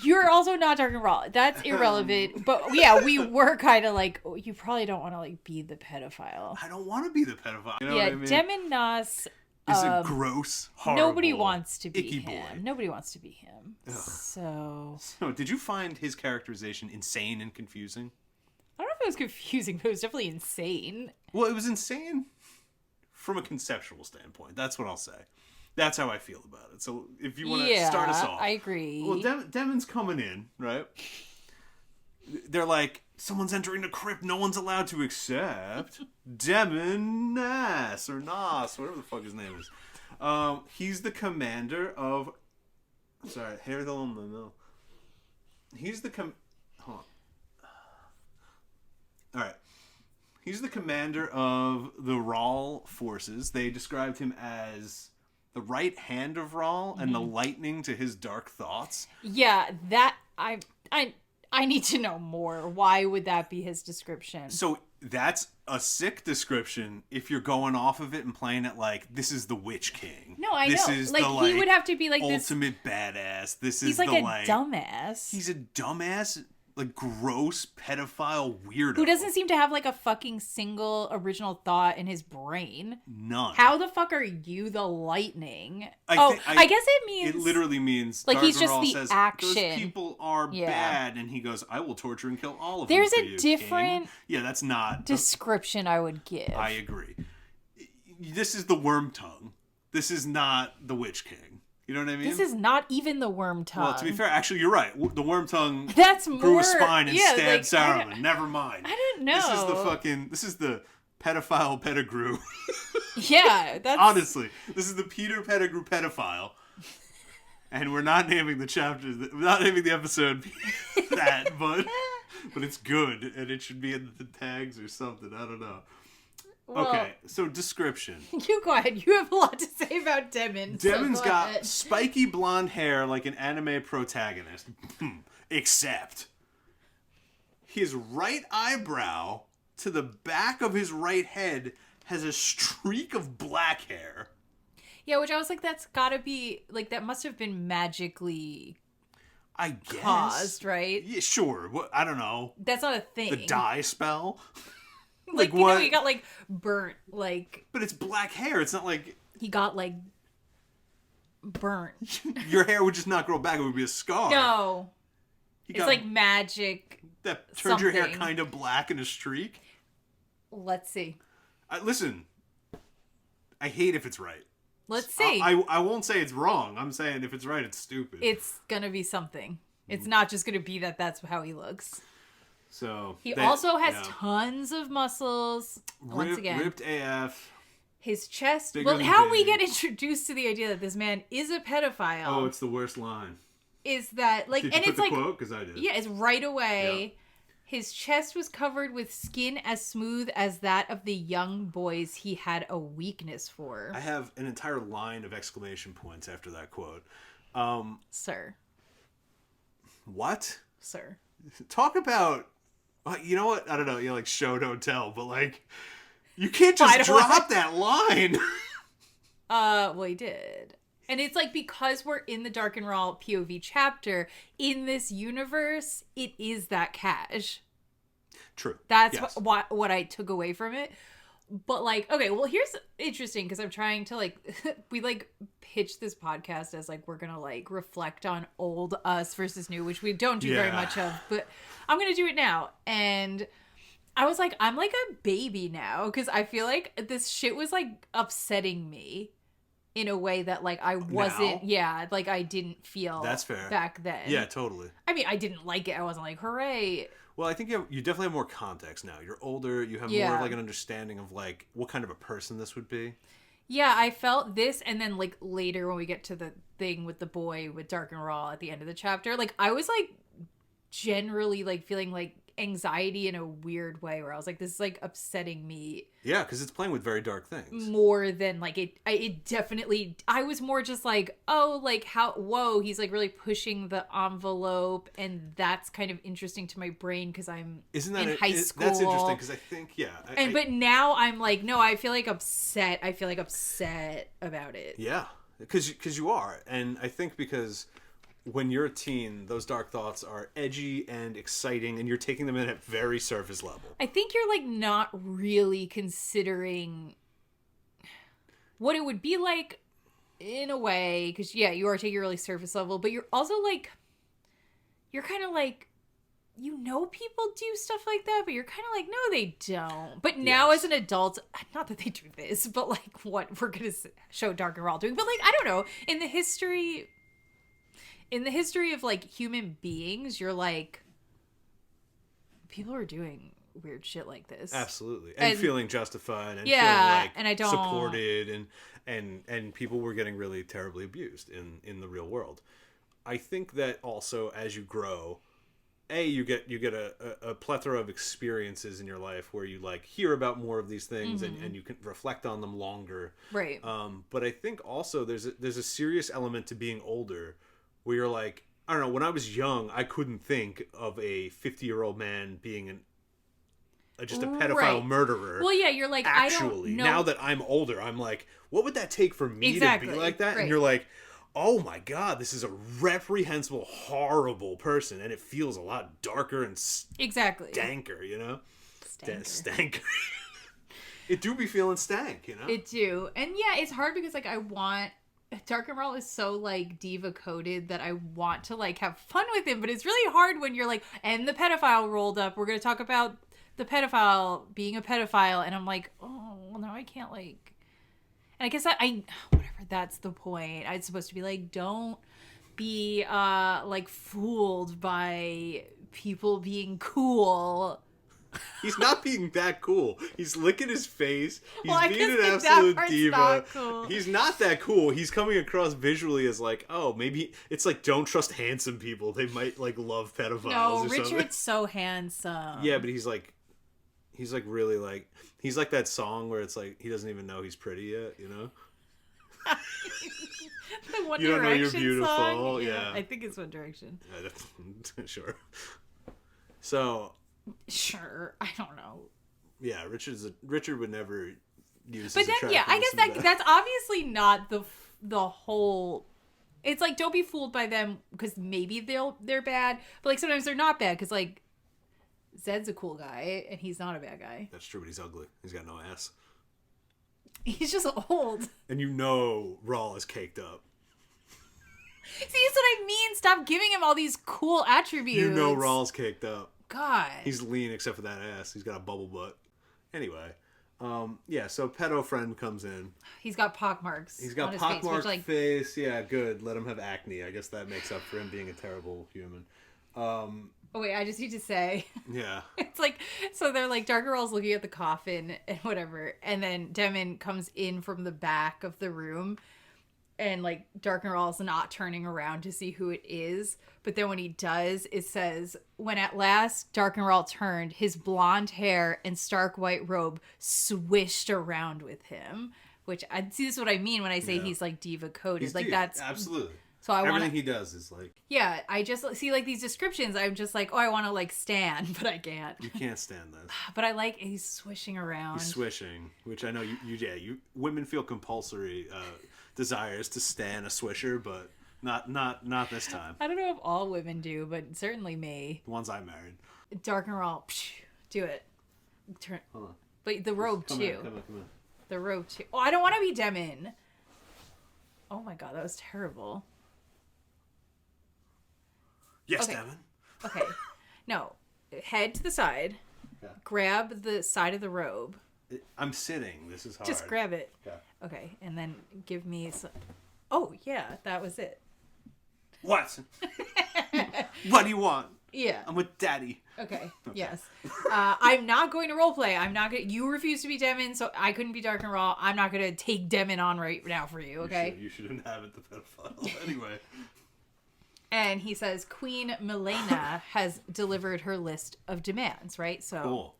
A: you're also not Darken Rahl. That's irrelevant. But yeah, we were kind of like, oh, you probably don't want to like be the pedophile.
B: I don't want to be the pedophile. You know what I mean?
A: Demonas
B: is a gross, horrible,
A: nobody wants to be
B: icky
A: him.
B: boy.
A: Nobody wants to be him. So,
B: did you find his characterization insane and confusing?
A: I don't know if it was confusing, but it was definitely insane.
B: Well, it was insane from a conceptual standpoint. That's what I'll say. That's how I feel about it. So, if you want to start us off,
A: I agree.
B: Well, Demon's coming in, right? They're like, someone's entering the crypt no one's allowed to accept. Demon Nass, or Nas, whatever the fuck his name is. He's the commander of... Sorry, hair the no. He's the Hold on. Alright. He's the commander of the Rahl forces. They described him as the right hand of Rahl and the lightning to his dark thoughts.
A: Yeah, that... I need to know more. Why would that be his description?
B: So that's a sick description if you're going off of it and playing it like, this is the Witch King.
A: No, I know.
B: Is
A: like,
B: the,
A: he would have to be like
B: ultimate badass.
A: He's like a dumbass.
B: He's a dumbass, like gross pedophile weirdo.
A: Who doesn't seem to have like a fucking single original thought in his brain.
B: None.
A: How the fuck are you the lightning? I guess it means...
B: It literally means...
A: Like, he's just the
B: says,
A: action.
B: Those people are bad. And he goes, I will torture and kill all of
A: There's
B: them
A: a different...
B: King. Yeah, that's not...
A: description I would give.
B: I agree. This is the Worm Tongue. This is not the Witch King. You know what I mean?
A: This is not even the Worm Tongue.
B: Well, to be fair, actually, you're right. The Worm Tongue grew a spine and stabbed Saruman. Never mind.
A: I don't know.
B: This is the pedophile Pettigrew.
A: Yeah, that's...
B: Honestly, this is the Peter Pettigrew pedophile. And we're not naming the chapters, we're not naming the episode that, but it's good, and it should be in the tags or something. I don't know. Well, okay, so description.
A: You go ahead. You have a lot to say about Demon.
B: Demon's got spiky blonde hair like an anime protagonist. Except his right eyebrow to the back of his right head has a streak of black hair.
A: Yeah, which I was like, that's gotta be, like, that must have been magically...
B: I guess.
A: Caused, right?
B: Yeah, sure. I don't know.
A: That's not a thing.
B: The dye spell?
A: Like what? Know, he got, like, burnt, like...
B: But it's black hair. It's not like...
A: He got, like, burnt.
B: Your hair would just not grow back. It would be a scar.
A: No. It's like magic.
B: That turned your hair kind of black in a streak?
A: Let's see.
B: Listen. I hate if it's right.
A: Let's see.
B: I won't say it's wrong. I'm saying if it's right, it's stupid.
A: It's gonna be something. It's not just gonna be that's how he looks.
B: So
A: he also has tons of muscles. Once again,
B: ripped AF.
A: His chest. Well, how we get introduced to the idea that this man is a pedophile.
B: Oh, it's the worst line.
A: Is that like?
B: Did you
A: and
B: put
A: it's
B: the
A: like,
B: quote? Because I did.
A: Yeah, it's right away.
B: Yeah.
A: His chest was covered with skin as smooth as that of the young boys he had a weakness for.
B: I have an entire line of exclamation points after that quote.
A: Sir.
B: What?
A: Sir.
B: Talk about. You know what? I don't know. You like show don't tell, but like, you can't just drop that line.
A: Well, he did. And it's like, because we're in the Darken Rahl POV chapter, in this universe, it is that cash.
B: True.
A: That's what I took away from it. But like, okay, well, here's interesting, because I'm trying to like, we like pitch this podcast as like, we're going to like reflect on old us versus new, which we don't do very much of, but I'm going to do it now. And I was like, I'm like a baby now, because I feel like this shit was like upsetting me in a way that like I wasn't, like I didn't feel
B: that's fair
A: back then.
B: Yeah, totally.
A: I mean, I didn't like it. I wasn't like, hooray.
B: Well, I think you definitely have more context now. You're older. You have more of like an understanding of like what kind of a person this would be.
A: Yeah, I felt this, and then like later when we get to the thing with the boy with Darken Rahl at the end of the chapter, like I was like generally like feeling like anxiety in a weird way, where I was like, this is like upsetting me.
B: Yeah, because it's playing with very dark things.
A: More than like it definitely, I was more just like, oh, like how, whoa, he's like really pushing the envelope, and that's kind of interesting to my brain because I'm in high school.
B: That's interesting because I think,
A: but now I'm like, no, I feel like upset. I feel like upset about it.
B: Yeah, because you are, and I think because when you're a teen, those dark thoughts are edgy and exciting, and you're taking them in at very surface level.
A: I think you're like not really considering what it would be like in a way, because you are taking really surface level, but you're also like, you're kind of like, you know, people do stuff like that, but you're kind of like, no, they don't. But now as an adult, not that they do this, but like what we're gonna show Darken Rahl doing, but like, I don't know, in the history of like human beings, you're like, people are doing weird shit like this.
B: Absolutely. And feeling justified and feeling like
A: and I don't...
B: supported, and people were getting really terribly abused in the real world. I think that also as you grow, you get a plethora of experiences in your life where you like hear about more of these things, and you can reflect on them longer. Right. But I think also there's a serious element to being older, where you're like, I don't know, when I was young, I couldn't think of a 50-year-old man being just a pedophile murderer.
A: Well, yeah, you're like,
B: actually,
A: I don't know.
B: Now that I'm older, I'm like, what would that take for me to be like that? Right. And you're like, oh my God, this is a reprehensible, horrible person, and it feels a lot darker and stanker, you know? Stanker. It do be feeling stank, you know?
A: It do. And yeah, it's hard because like Darken Rahl is so like diva coded that I want to like have fun with him, but it's really hard when you're like, and the pedophile rolled up. We're gonna talk about the pedophile being a pedophile, and I'm like, oh, well, now I can't like. And I guess I whatever. That's the point. I'm supposed to be like, don't be like fooled by people being cool.
B: He's not being that cool. He's licking his face. He's being an absolute diva.
A: Not cool.
B: He's not that cool. He's coming across visually as like, oh, maybe it's like, don't trust handsome people. They might like love pedophiles. No,
A: Richard's
B: something.
A: So handsome.
B: Yeah, but he's like really like, he's like that song where it's like he doesn't even know he's pretty yet, you know?
A: The One
B: you don't
A: Direction
B: know you're beautiful.
A: Song?
B: Yeah.
A: I think it's One Direction.
B: Sure. So.
A: Sure, I don't know.
B: Yeah, Richard would never use.
A: But then, I guess that's obviously not the whole. It's like, don't be fooled by them because maybe they're bad, but like sometimes they're not bad because like Zed's a cool guy and he's not a bad guy.
B: That's true, but he's ugly. He's got no ass.
A: He's just old.
B: And you know, Rahl is caked up.
A: See, that's what I mean. Stop giving him all these cool attributes.
B: You know, Rahl's caked up.
A: God.
B: He's lean except for that ass. He's got a bubble butt. Anyway, Yeah, so pedo friend comes in.
A: He's got pockmarks.
B: He's got pockmarked face. Yeah, good. Let him have acne. I guess that makes up for him being a terrible human.
A: Oh, wait, I just need to say.
B: Yeah.
A: It's like, so they're like, Darken Rah's looking at the coffin and whatever. And then Demon comes in from the back of the room. And like, Darken Rah's not turning around to see who it is. But then when he does, it says, when at last Darken Rah turned, his blonde hair and stark white robe swished around with him. Which, see, this is what I mean when I say he's like diva coded.
B: He's
A: like,
B: diva.
A: that's...
B: Absolutely.
A: So
B: everything he does is like...
A: Yeah, I just see like these descriptions. I'm just like, oh, I want to like stand, but I can't.
B: You can't stand this.
A: But I like he's swishing around.
B: He's swishing, which I know you women feel compulsory desires to stan a swisher, but not this time.
A: I don't know if all women do, but certainly me.
B: The ones I married.
A: Darken Rah, do it. Turn.
B: Hold on.
A: But the robe
B: Come
A: too.
B: on.
A: The robe too. Oh, I don't want to be Demon. Oh my god, that was terrible.
B: Yes,
A: okay.
B: Devin.
A: Okay. No. Head to the side.
B: Yeah.
A: Grab the side of the robe.
B: I'm sitting. This is hard.
A: Just grab it.
B: Yeah.
A: Okay. And then give me some... Oh, yeah. That was it.
B: What? What do you want?
A: Yeah.
B: I'm with Daddy.
A: Okay. Yes. I'm not going to roleplay. I'm not going to... You refuse to be Demon, so I couldn't be Darken Rah. I'm not going to take Demon on right now for you, okay?
B: You should inhabit the pedophile. Anyway.
A: And he says, Queen Milena has delivered her list of demands, right? So,
B: cool.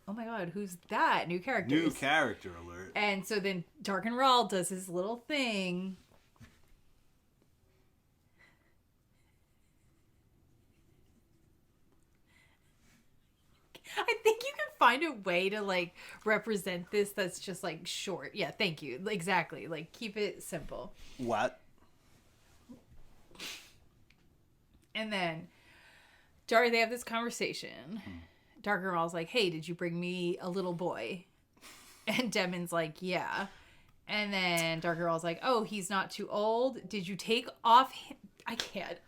A: Oh my god, who's that? New characters.
B: New character alert.
A: And so then Darken Rah does his little thing. I think you can find a way to, like, represent this that's just, like, short. Yeah, thank you. Exactly. Like, keep it simple.
B: What?
A: And then they have this conversation. Darken Rah's like, hey, did you bring me a little boy? And Demon's like, yeah. And then Darken Rah's like, oh, he's not too old. Did you take off... I can't.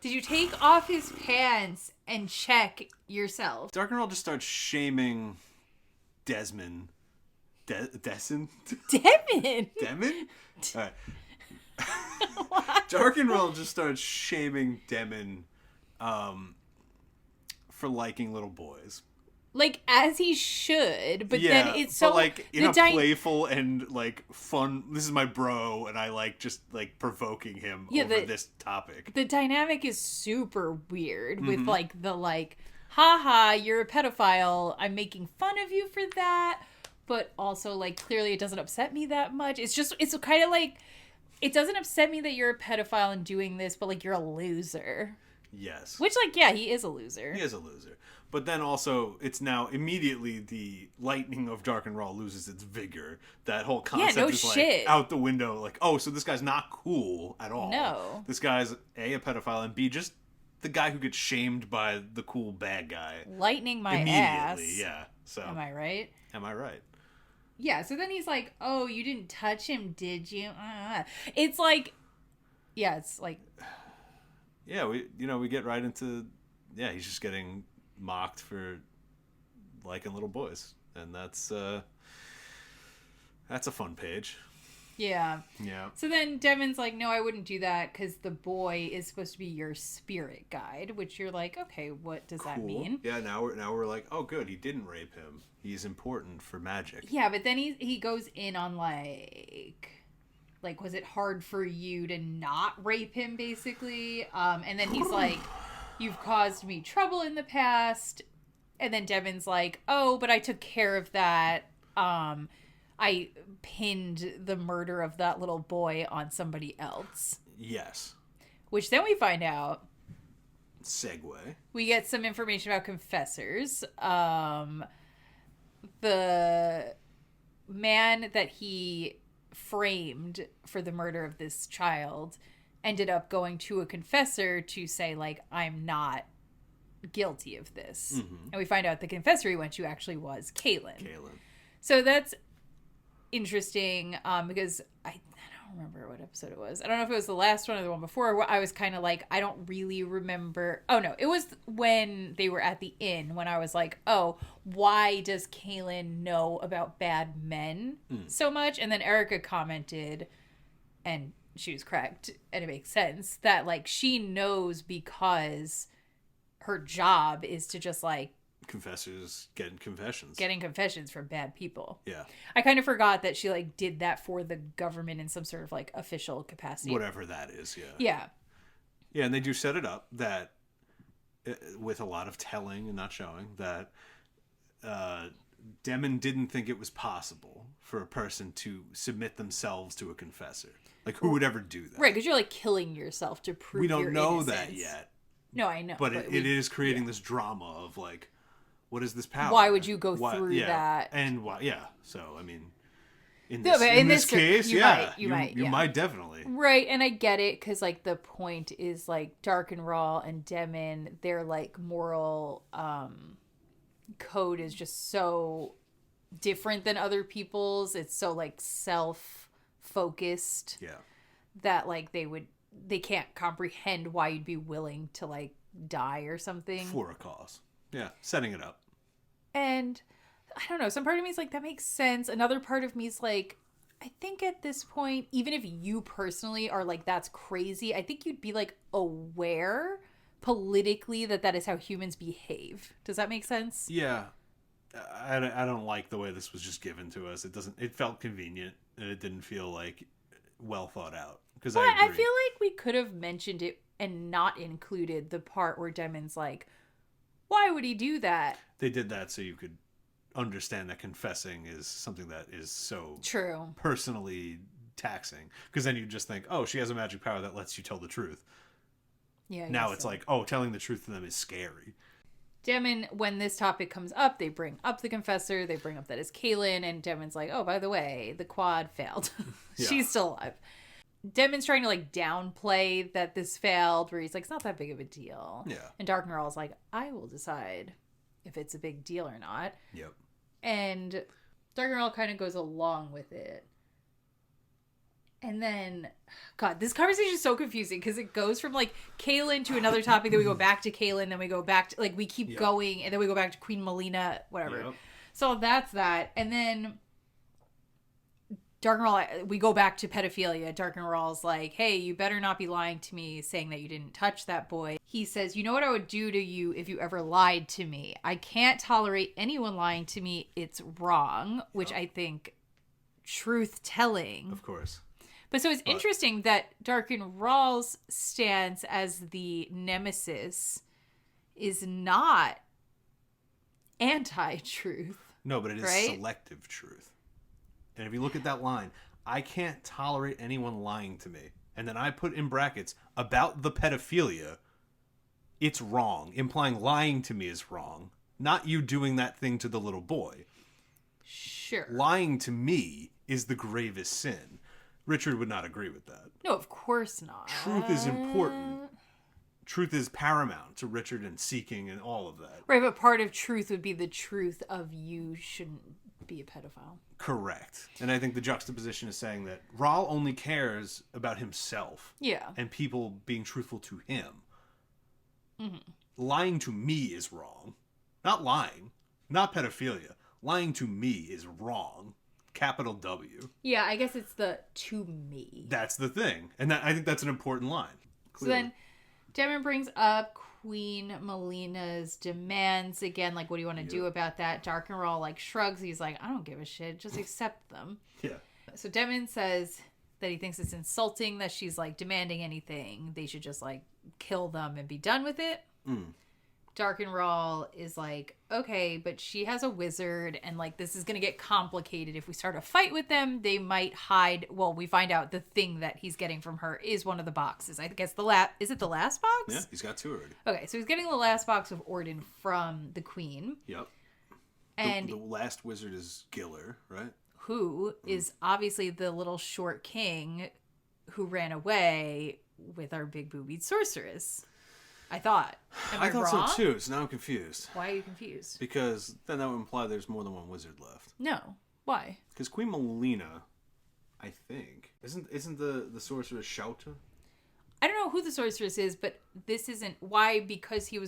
A: Did you take off his pants and check yourself?
B: Darken Rah just starts shaming Desmond. Demon? Demon? All right. Darken Rah just starts shaming Demon for liking little boys.
A: Like, as he should, but then it's so...
B: but like, in a playful and, like, fun... This is my bro, and I like, just, like, provoking him over this topic.
A: The dynamic is super weird with, like, the, like, haha, you're a pedophile, I'm making fun of you for that, but also, like, clearly it doesn't upset me that much. It's just, it's kind of like... It doesn't upset me that you're a pedophile and doing this, but, like, you're a loser.
B: Yes.
A: Which, like, yeah, he is a loser.
B: He is a loser. But then also, it's now immediately the lightning of Darken Rah loses its vigor. That whole concept is, like, out the window. Like, oh, so this guy's not cool at all.
A: No.
B: This guy's, A, a pedophile, and B, just the guy who gets shamed by the cool bad guy.
A: Lightning my
B: ass. Yeah. So.
A: Am I right?
B: Am I right?
A: Yeah, so then he's like, oh, you didn't touch him, did you? It's like, yeah, it's like...
B: Yeah, we get right into... Yeah, he's just getting mocked for liking little boys. And that's a fun page.
A: Yeah.
B: Yeah.
A: So then Demon's like, no, I wouldn't do that because the boy is supposed to be your spirit guide, which you're like, okay, what does that mean?
B: Yeah, now we're like, oh, good, he didn't rape him. He's important for magic.
A: Yeah, but then he goes in on like, was it hard for you to not rape him, basically? And then he's like, you've caused me trouble in the past. And then Demon's like, oh, but I took care of that. I pinned the murder of that little boy on somebody else.
B: Yes.
A: Which then we find out.
B: Segue.
A: We get some information about confessors. The man that he framed for the murder of this child ended up going to a confessor to say, like, I'm not guilty of this. Mm-hmm. And we find out the confessor he went to actually was Kahlan. So that's interesting because I don't don't remember what episode it was. I don't know if it was the last one or the one before, where I was kind of like, I don't really remember. Oh, no. It was when they were at the inn, when I was like, oh, why does Kahlan know about bad men so much? And then Erica commented, and she was correct, and it makes sense, that, like, she knows because her job is to just, like,
B: confessors getting confessions
A: from bad people.
B: Yeah.
A: I kind of forgot that she, like, did that for the government in some sort of, like, official capacity.
B: Whatever that is, yeah.
A: Yeah.
B: Yeah, and they do set it up that, with a lot of telling and not showing, that Demon didn't think it was possible for a person to submit themselves to a confessor. Like, who would ever do that?
A: Right, because you're, like, killing yourself to prove your innocence.
B: We don't know that yet.
A: No, I know.
B: But it is creating this drama of, like, what is this power?
A: Why would you go through that?
B: And why? Yeah. So, I mean, in this case, you might definitely.
A: Right, and I get it, because, like, the point is, like, Darken Rahl and Demon, their, like, moral code is just so different than other people's. It's so, like, self-focused.
B: Yeah.
A: That, like, they can't comprehend why you'd be willing to, like, die or something.
B: For a cause. Yeah, setting it up.
A: And I don't know, some part of me is like, that makes sense. Another part of me is like, I think at this point, even if you personally are like, that's crazy, I think you'd be like aware politically that is how humans behave. Does that make sense?
B: Yeah. I don't like the way this was just given to us. It felt convenient, and it didnn't feel like well thought out. Because I agree.
A: I feel like we could have mentioned it and not included the part where Demon's like, why would he do that?
B: They did that so you could understand that confessing is something that is so
A: true,
B: personally taxing. Because then you just think, oh, she has a magic power that lets you tell the truth.
A: Yeah.
B: Now it's like, oh, telling the truth to them is scary.
A: Demon, when this topic comes up, they bring up the confessor. They bring up that it's Kahlan, and Demon's like, oh, by the way, the quad failed. She's still alive. Demon's trying to, like, downplay that this failed, where he's like, it's not that big of a deal.
B: Yeah.
A: And Darken Rahl's like, I will decide if it's a big deal or not.
B: Yep.
A: And Darken Rahl kind of goes along with it. And then, God, this conversation is so confusing, because it goes from, like, Kahlan to another topic, then we go back to Kahlan, then we go back to, like, we keep going, and then we go back to Queen Melina, whatever.
B: Yep.
A: So that's that. And then Darken Rahl, we go back to pedophilia. Darken Rahl's like, hey, you better not be lying to me, saying that you didn't touch that boy. He says, you know what I would do to you if you ever lied to me? I can't tolerate anyone lying to me. It's wrong, which I think truth-telling.
B: Of course.
A: But so it's interesting that Darken Rahl's stance as the nemesis is not anti-truth.
B: No, but it is selective truth. And if you look at that line, I can't tolerate anyone lying to me. And then I put in brackets, about the pedophilia, it's wrong. Implying lying to me is wrong. Not you doing that thing to the little boy.
A: Sure.
B: Lying to me is the gravest sin. Richard would not agree with that.
A: No, of course not.
B: Truth is important. Truth is paramount to Richard and seeking and all of that.
A: Right, but part of truth would be the truth of you shouldn't be a pedophile.
B: Correct. And I think the juxtaposition is saying that Rahl only cares about himself.
A: Yeah.
B: And people being truthful to him.
A: Mm-hmm.
B: Lying to me is wrong. Not lying. Not pedophilia. Lying to me is wrong. Capital W.
A: Yeah, I guess it's the to me.
B: That's the thing. And I think that's an important line. Clearly.
A: So then Demon brings up Queen Melina's demands again. Like, what do you want to do about that? Darken Rahl, like, shrugs. He's like, I don't give a shit. Just accept them.
B: Yeah.
A: So Demon says that he thinks it's insulting that she's, like, demanding anything. They should just, like, kill them and be done with it. Darken Rahl is like, okay, but she has a wizard, and, like, this is going to get complicated. If we start a fight with them, they might hide. Well, we find out the thing that he's getting from her is one of the boxes. I guess is it the last box?
B: Yeah, he's got two already.
A: Okay, so he's getting the last box of Orden from the Queen.
B: Yep.
A: And
B: the last wizard is Giller, right?
A: Who is obviously the little short king who ran away with our big boobied sorceress. I thought. I
B: thought
A: wrong?
B: so too, so now I'm confused.
A: Why are you confused?
B: Because then that would imply there's more than one wizard left.
A: No. Why?
B: Because Queen Melina I think. Isn't the sorceress Shouta?
A: I don't know who the sorceress is, but this isn't why, because he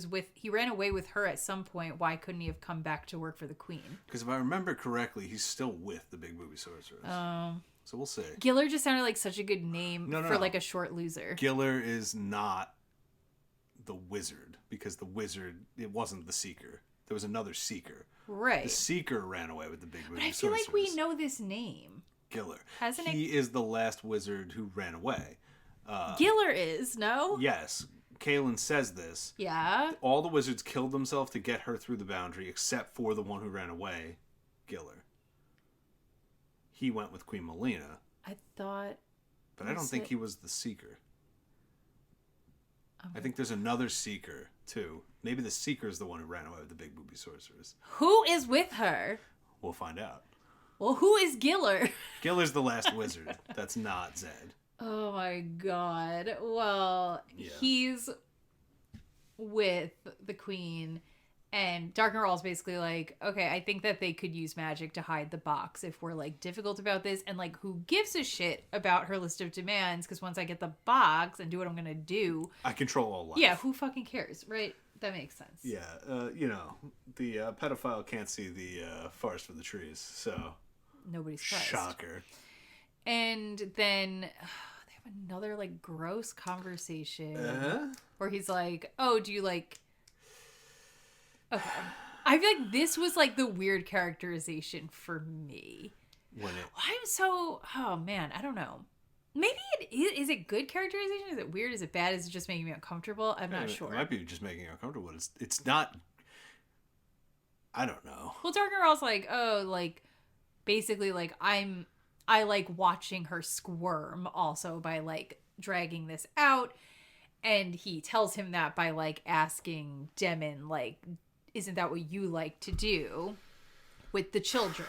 A: ran away with her at some point. Why couldn't he have come back to work for the queen?
B: Because if I remember correctly, he's still with the big booby sorceress. So we'll see.
A: Giller just sounded like such a good name for like a short loser.
B: Giller is not the wizard, because the wizard, it wasn't the seeker. There was another seeker.
A: Right.
B: The seeker ran away with the big booby sorceress.
A: But I feel like we know this name.
B: Giller.
A: Hasn't
B: he is the last wizard who ran away.
A: Giller is, no?
B: Yes. Kahlan says this.
A: Yeah.
B: All the wizards killed themselves to get her through the boundary, except for the one who ran away, Giller. He went with Queen Melina.
A: I thought...
B: But I don't think he was the seeker. I think there's another seeker, too. Maybe the seeker is the one who ran away with the big booby sorceress.
A: Who is with her?
B: We'll find out.
A: Well, who is Giller?
B: Giller's the last wizard. That's not Zed.
A: Oh my god. Well, he's with the queen, and Darken Rahl's basically like, okay, I think that they could use magic to hide the box if we're like difficult about this, and like, who gives a shit about her list of demands, because once I get the box and do what I'm gonna do,
B: I control all life.
A: Yeah, who fucking cares, right? That makes sense.
B: Yeah, the pedophile can't see the forest for the trees, so
A: nobody's surprised.
B: Shocker.
A: And then they have another like gross conversation where he's like, "Oh, do you like?" Okay, I feel like this was like the weird characterization for me. Oh man, I don't know. Maybe it is. Is it good characterization? Is it weird? Is it bad? Is it just making me uncomfortable? I'm not sure.
B: It might be just making you uncomfortable. It's not. I don't know.
A: Well, Darken Rahl's like, oh, like basically, like I like watching her squirm also by like dragging this out, and he tells him that by like asking Demon, like, isn't that what you like to do with the children?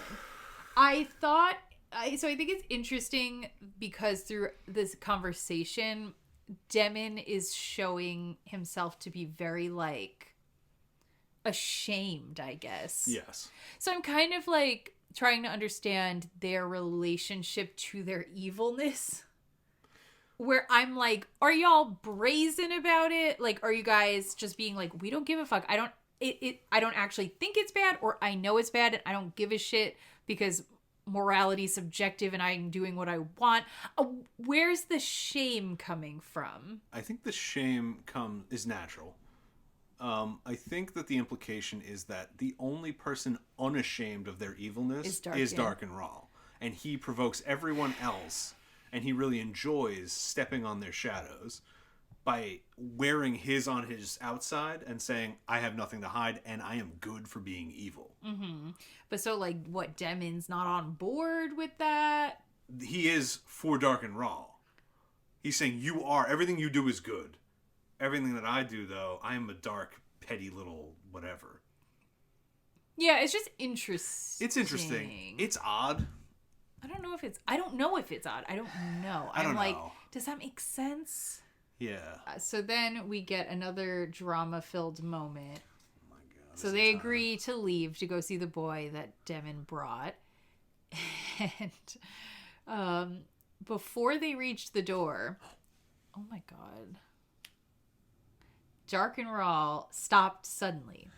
A: So I think it's interesting because through this conversation, Demon is showing himself to be very, like, ashamed, I guess.
B: Yes.
A: So I'm kind of, like, trying to understand their relationship to their evilness. Where I'm like, are y'all brazen about it? Like, are you guys just being like, we don't give a fuck. I don't actually think it's bad, or I know it's bad and I don't give a shit because morality is subjective and I'm doing what I want. Where's the shame coming from?
B: I think the shame is natural. I think that the implication is that the only person unashamed of their evilness is Darken Rahl. And he provokes everyone else, and he really enjoys stepping on their shadows by wearing his on his outside and saying, I have nothing to hide and I am good for being evil. Mm-hmm.
A: But so, like, what, Demon's not on board with that?
B: He is for Darken Rahl. He's saying, everything you do is good. Everything that I do, though, I am a dark, petty little whatever.
A: Yeah, it's just interesting.
B: It's interesting. It's odd.
A: I don't know if it's odd. I don't know. I'm like, does that make sense?
B: Yeah.
A: So then we get another drama-filled moment.
B: Oh my god.
A: So they agree to leave to go see the boy that Demon brought. And before they reach the door, oh my god, Darken Rahl stopped suddenly.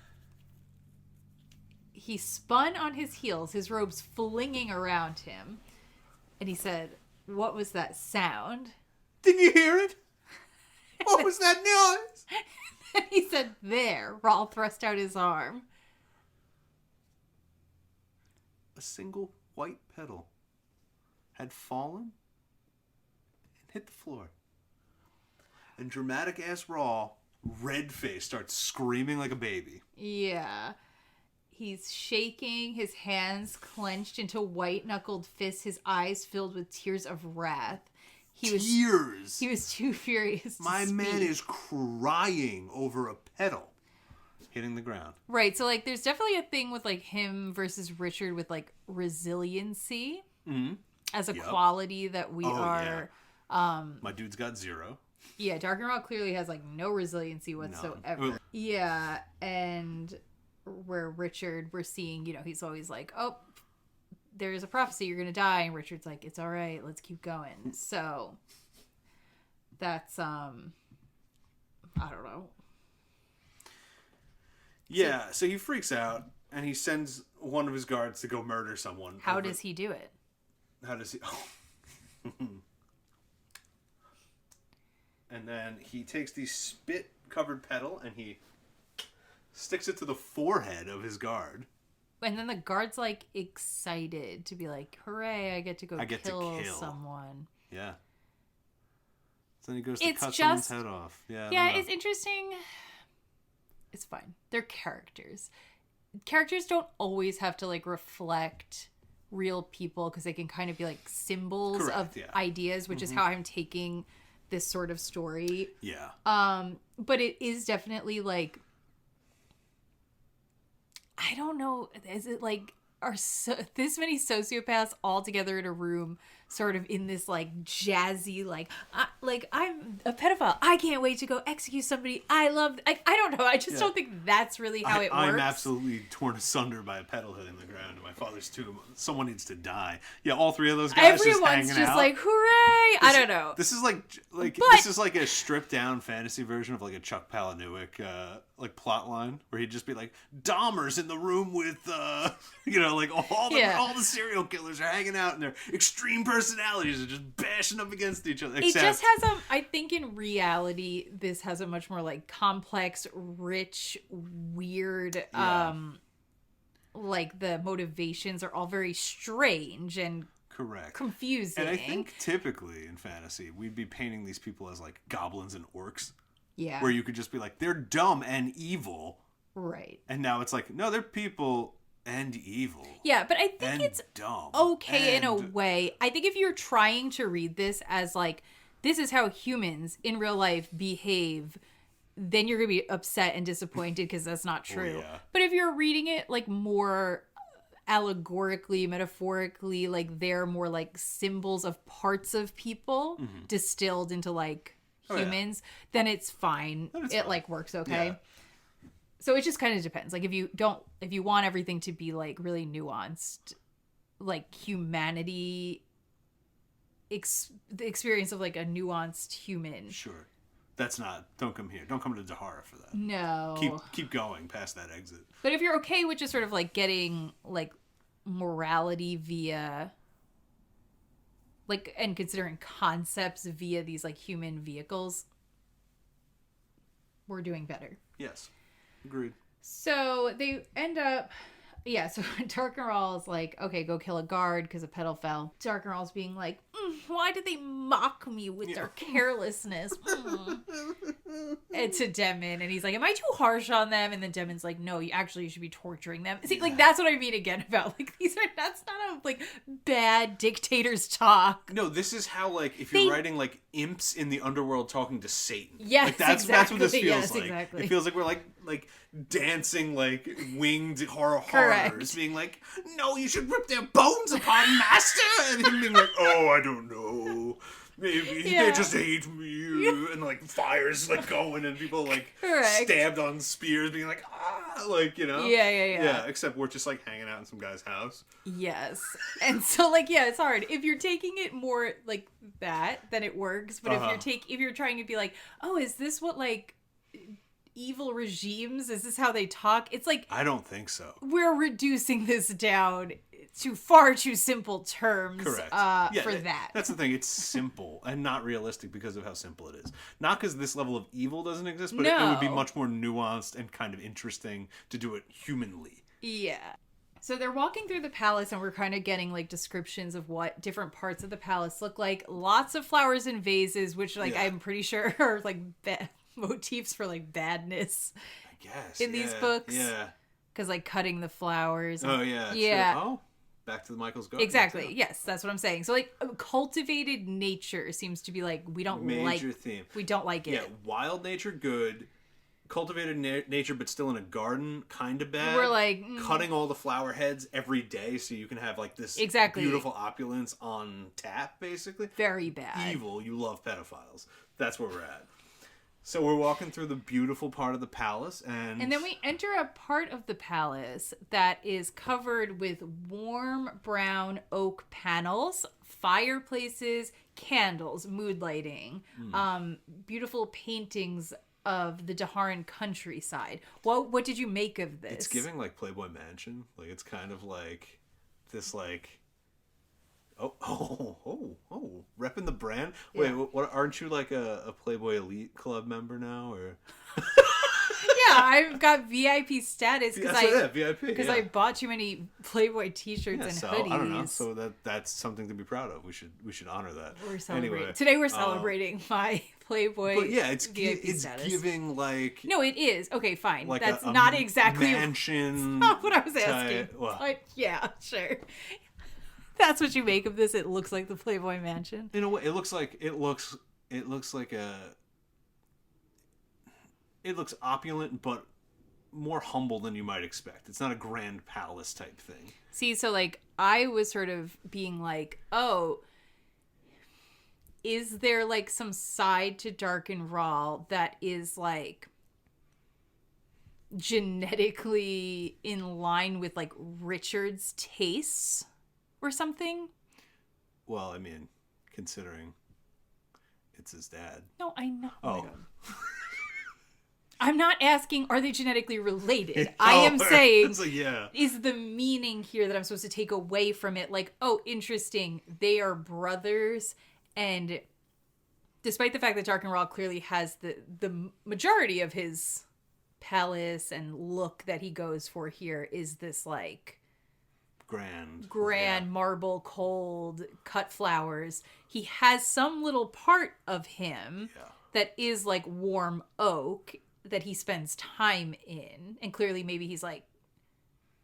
A: He spun on his heels, his robes flinging around him, and he said, "What was that sound?"
B: Didn't you hear it? What was that noise?
A: And he said, "There." Rahl thrust out his arm.
B: A single white petal had fallen and hit the floor. And dramatic-ass Rahl, red-faced, starts screaming like a baby.
A: Yeah. He's shaking, his hands clenched into white-knuckled fists, his eyes filled with tears of wrath. He was too furious to
B: My
A: speak.
B: man is crying over a petal hitting the ground.
A: Right, so, like, there's definitely a thing with, like, him versus Richard with, like, resiliency as a quality that we are...
B: Yeah. My dude's got 0.
A: Yeah, Darken Rahl clearly has, like, no resiliency whatsoever.
B: No.
A: Yeah, and where Richard, we're seeing, you know, he's always like, oh, there's a prophecy, you're gonna die. And Richard's like, it's all right, let's keep going. So that's I don't know.
B: Yeah, so he freaks out and he sends one of his guards to go murder someone.
A: How does he do it?
B: How does he? Oh. And then he takes the spit-covered petal and he sticks it to the forehead of his guard.
A: And then the guard's like excited to be like, hooray, I get to kill someone.
B: Yeah. So then he goes to cut someone's head off. Yeah,
A: it's interesting. It's fine. They're characters. Characters don't always have to like reflect real people because they can kind of be like symbols of ideas, which is how I'm taking this sort of story.
B: Yeah.
A: But it is definitely like, I don't know, is it like, this many sociopaths all together in a room, sort of in this like jazzy, I'm a pedophile, I can't wait to go execute somebody I love. I don't know, I just don't think that's really how it works.
B: I'm absolutely torn asunder by a petal hitting the ground in my father's tomb. Someone needs to die. Yeah, all three of those guys
A: everyone's
B: just hanging out.
A: Like, hooray. I don't know,
B: this is this is like a stripped down fantasy version of like a Chuck Palahniuk like plot line where he'd just be like, Dahmer's in the room with like all the serial killers are hanging out and their extreme personalities are just bashing up against each other.
A: It just has I think in reality this has a much more like complex, rich, weird like the motivations are all very strange and
B: correct,
A: confusing.
B: And I think typically in fantasy we'd be painting these people as like goblins and orcs.
A: Yeah.
B: Where you could just be like, they're dumb and evil.
A: Right.
B: And now it's like, no, they're people and evil.
A: Yeah, but I think it's
B: dumb
A: okay in a way. I think if you're trying to read this as like, this is how humans in real life behave, then you're going to be upset and disappointed because that's not true.
B: Yeah.
A: But if you're reading it like more allegorically, metaphorically, like they're more like symbols of parts of people distilled into like humans, then it's fine. It like works okay. Yeah. So it just kind of depends. Like if you want everything to be like really nuanced, like humanity, the experience of like a nuanced human.
B: Sure. Don't come here. Don't come to Dahara for that.
A: No.
B: Keep going past that exit.
A: But if you're okay with just sort of like getting like morality via like, and considering concepts via these like human vehicles, we're doing better.
B: Yes. Agreed.
A: So they end up, so Darken Rahl is like, okay, go kill a guard because a petal fell. Darken Rahl's being like, why did they mock me with their carelessness? And to Demon, and he's like, am I too harsh on them? And then Demon's like, no, you should be torturing them. See, like, that's what I mean again about, like, that's not how, like, bad dictators talk.
B: No, this is how, like, if you're writing, like, imps in the underworld talking to Satan.
A: Yes,
B: like, that's what this feels
A: yes,
B: like.
A: Exactly.
B: It feels like we're, like dancing, like, winged horrors. Being like, no, you should rip their bones apart, master! And him being like, oh, I don't know. Maybe they just hate me. And like fires like going and people like stabbed on spears being like, like, you know?
A: Yeah,
B: except we're just like hanging out in some guy's house.
A: Yes. And so like, it's hard. If you're taking it more like that, then it works. But if you're trying to be like, oh, is this what like evil regimes, is this how they talk? It's like,
B: I don't think so.
A: We're reducing this down to far too simple terms.
B: Correct.
A: For that.
B: That's the thing. It's simple and not realistic because of how simple it is. Not because this level of evil doesn't exist, but it would be much more nuanced and kind of interesting to do it humanly. Yeah.
A: So they're walking through the palace and we're kind of getting like descriptions of what different parts of the palace look like. Lots of flowers and vases, which like I'm pretty sure are like motifs for like badness.
B: I guess.
A: In these books.
B: Yeah.
A: Because like cutting the flowers.
B: Oh, yeah.
A: Yeah.
B: True. Oh. Back to the Michael's garden.
A: Exactly. Yes, that's what I'm saying. So like cultivated nature seems to be like we don't
B: major theme.
A: We don't like it.
B: Yeah, wild nature good, cultivated nature but still in a garden kind of bad.
A: We're like
B: cutting all the flower heads every day so you can have like this beautiful opulence on tap basically.
A: Very bad.
B: Evil. You love pedophiles. That's where we're at. So we're walking through the beautiful part of the palace,
A: and then we enter a part of the palace that is covered with warm brown oak panels, fireplaces, candles, mood lighting, beautiful paintings of the Daharan countryside. What did you make of this?
B: It's giving like Playboy Mansion. Like it's kind of like this like repping the brand. Wait, what? Aren't you like a Playboy Elite Club member now, or?
A: Yeah, I've got VIP status because I bought too many Playboy T-shirts and hoodies.
B: I don't know. So that's something to be proud of. We should honor that.
A: We're celebrating. Anyway, today we're celebrating my Playboy.
B: But yeah, it's
A: status.
B: Giving like.
A: No, it is. Okay, fine.
B: Like
A: that's not exactly
B: mansion.
A: Not what I was asking.
B: Well.
A: But yeah, sure. That's what you make of this. It looks like the Playboy Mansion.
B: In a way, it looks like it looks opulent, but more humble than you might expect. It's not a grand palace type thing.
A: See, so like I was sort of being like, oh, is there like some side to Darken Rahl that is like genetically in line with like Richard's tastes or something?
B: Well, I mean, considering it's his dad.
A: No, I know.
B: Oh.
A: I'm not asking, are they genetically related? I am saying,
B: like, yeah.
A: Is the meaning here that I'm supposed to take away from it like, oh, interesting, they are brothers, and despite the fact that Darken Rahl clearly has the majority of his palace and look that he goes for here is this like grand marble, cold, cut flowers. He has some little part of him that is like warm oak that he spends time in, and clearly maybe he's like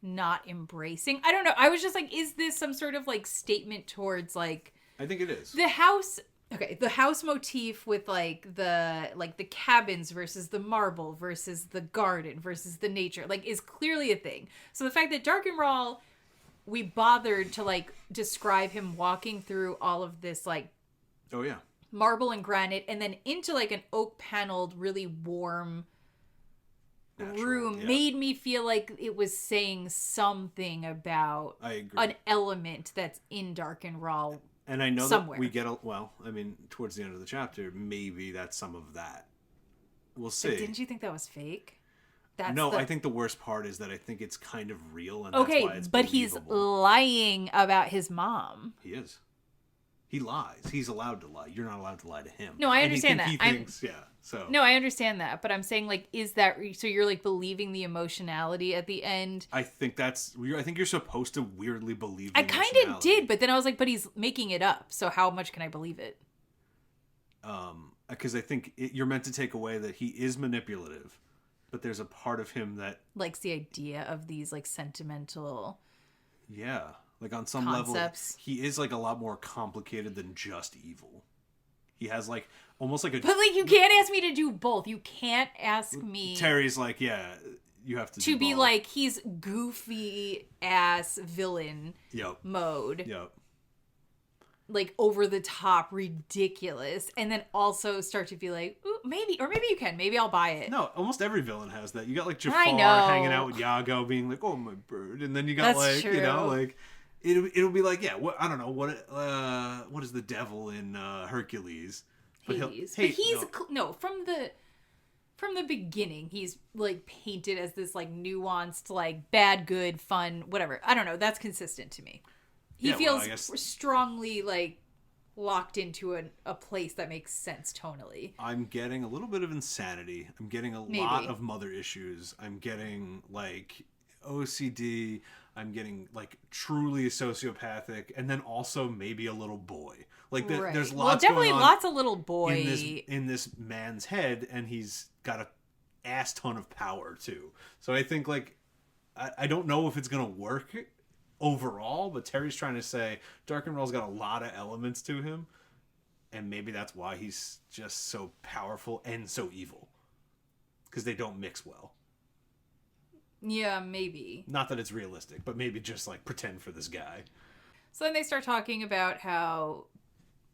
A: not embracing. I don't know. I was just like, is this some sort of like statement towards like,
B: I think it is,
A: the house? Okay, the house motif with like the cabins versus the marble versus the garden versus the nature, like, is clearly a thing. So the fact that Darken Rahl, we bothered to like describe him walking through all of this like marble and granite and then into like an oak paneled, really warm room made me feel like it was saying something about an element that's in Darken Rahl.
B: And I know
A: somewhere.
B: That we get towards the end of the chapter, maybe that's some of that. We'll see.
A: But didn't you think that was fake?
B: I think the worst part is that I think it's kind of real, and that's why it's
A: but
B: believable.
A: He's lying about his mom.
B: He is. He lies. He's allowed to lie. You're not allowed to lie to him.
A: No, I understand that.
B: He thinks, so.
A: No, I understand that, but I'm saying, like, is that so? You're like believing the emotionality at the end. I think
B: you're supposed to weirdly believe.
A: I kind of did, but then I was like, but he's making it up. So how much can I believe it?
B: Because I think you're meant to take away that he is manipulative, but there's a part of him that
A: likes the idea of these like sentimental.
B: Yeah. Like, on some
A: concepts.
B: Level, he is, like, a lot more complicated than just evil. He has, like, almost like a...
A: But, like, you can't ask me to do both. You can't ask me...
B: Terry's like, yeah, you have to
A: be both. Like, he's goofy-ass villain mode.
B: Yep.
A: Like, over-the-top, ridiculous. And then also start to be like, ooh, maybe. Or maybe you can. Maybe I'll buy it.
B: No, almost every villain has that. You got, like, Jafar hanging out with Iago being like, oh, my bird. And then you got,
A: That's true.
B: You know, like... It'll be like, I don't know, what is the devil in Hercules? But
A: Hades. From the beginning, he's like painted as this like nuanced, like bad, good, fun, whatever. I don't know. That's consistent to me. He feels strongly like locked into a place that makes sense tonally.
B: I'm getting a little bit of insanity. I'm getting a lot of mother issues. I'm getting like OCD. I'm getting like truly sociopathic, and then also maybe a little boy. Like there's lots.
A: Definitely
B: going on
A: lots of little boy
B: in this man's head, and he's got a ass ton of power too. So I think like I don't know if it's gonna work overall, but Terry's trying to say Darken Rahl's got a lot of elements to him, and maybe that's why he's just so powerful and so evil, because they don't mix well.
A: Yeah, maybe.
B: Not that it's realistic, but maybe just like pretend for this guy.
A: So then they start talking about how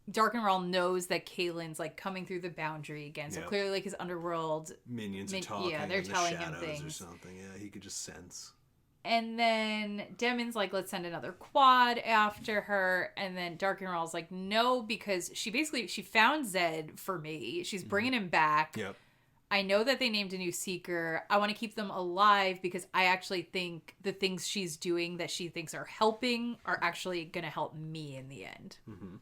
A: Darken Rahl knows that Kahlan's like coming through the boundary again. So
B: Yep.
A: clearly like his underworld
B: Minions are talking.
A: yeah, they're
B: in the
A: telling him
B: shadows
A: things.
B: or something. Yeah, he could just sense.
A: And then Demon's like, let's send another quad after her. And then Darken Rahl's like, no, because she found Zed for me. She's bringing him back.
B: Yep.
A: I know that they named a new Seeker. I want to keep them alive because I actually think the things she's doing that she thinks are helping are actually going to help me in the end. Mm-hmm.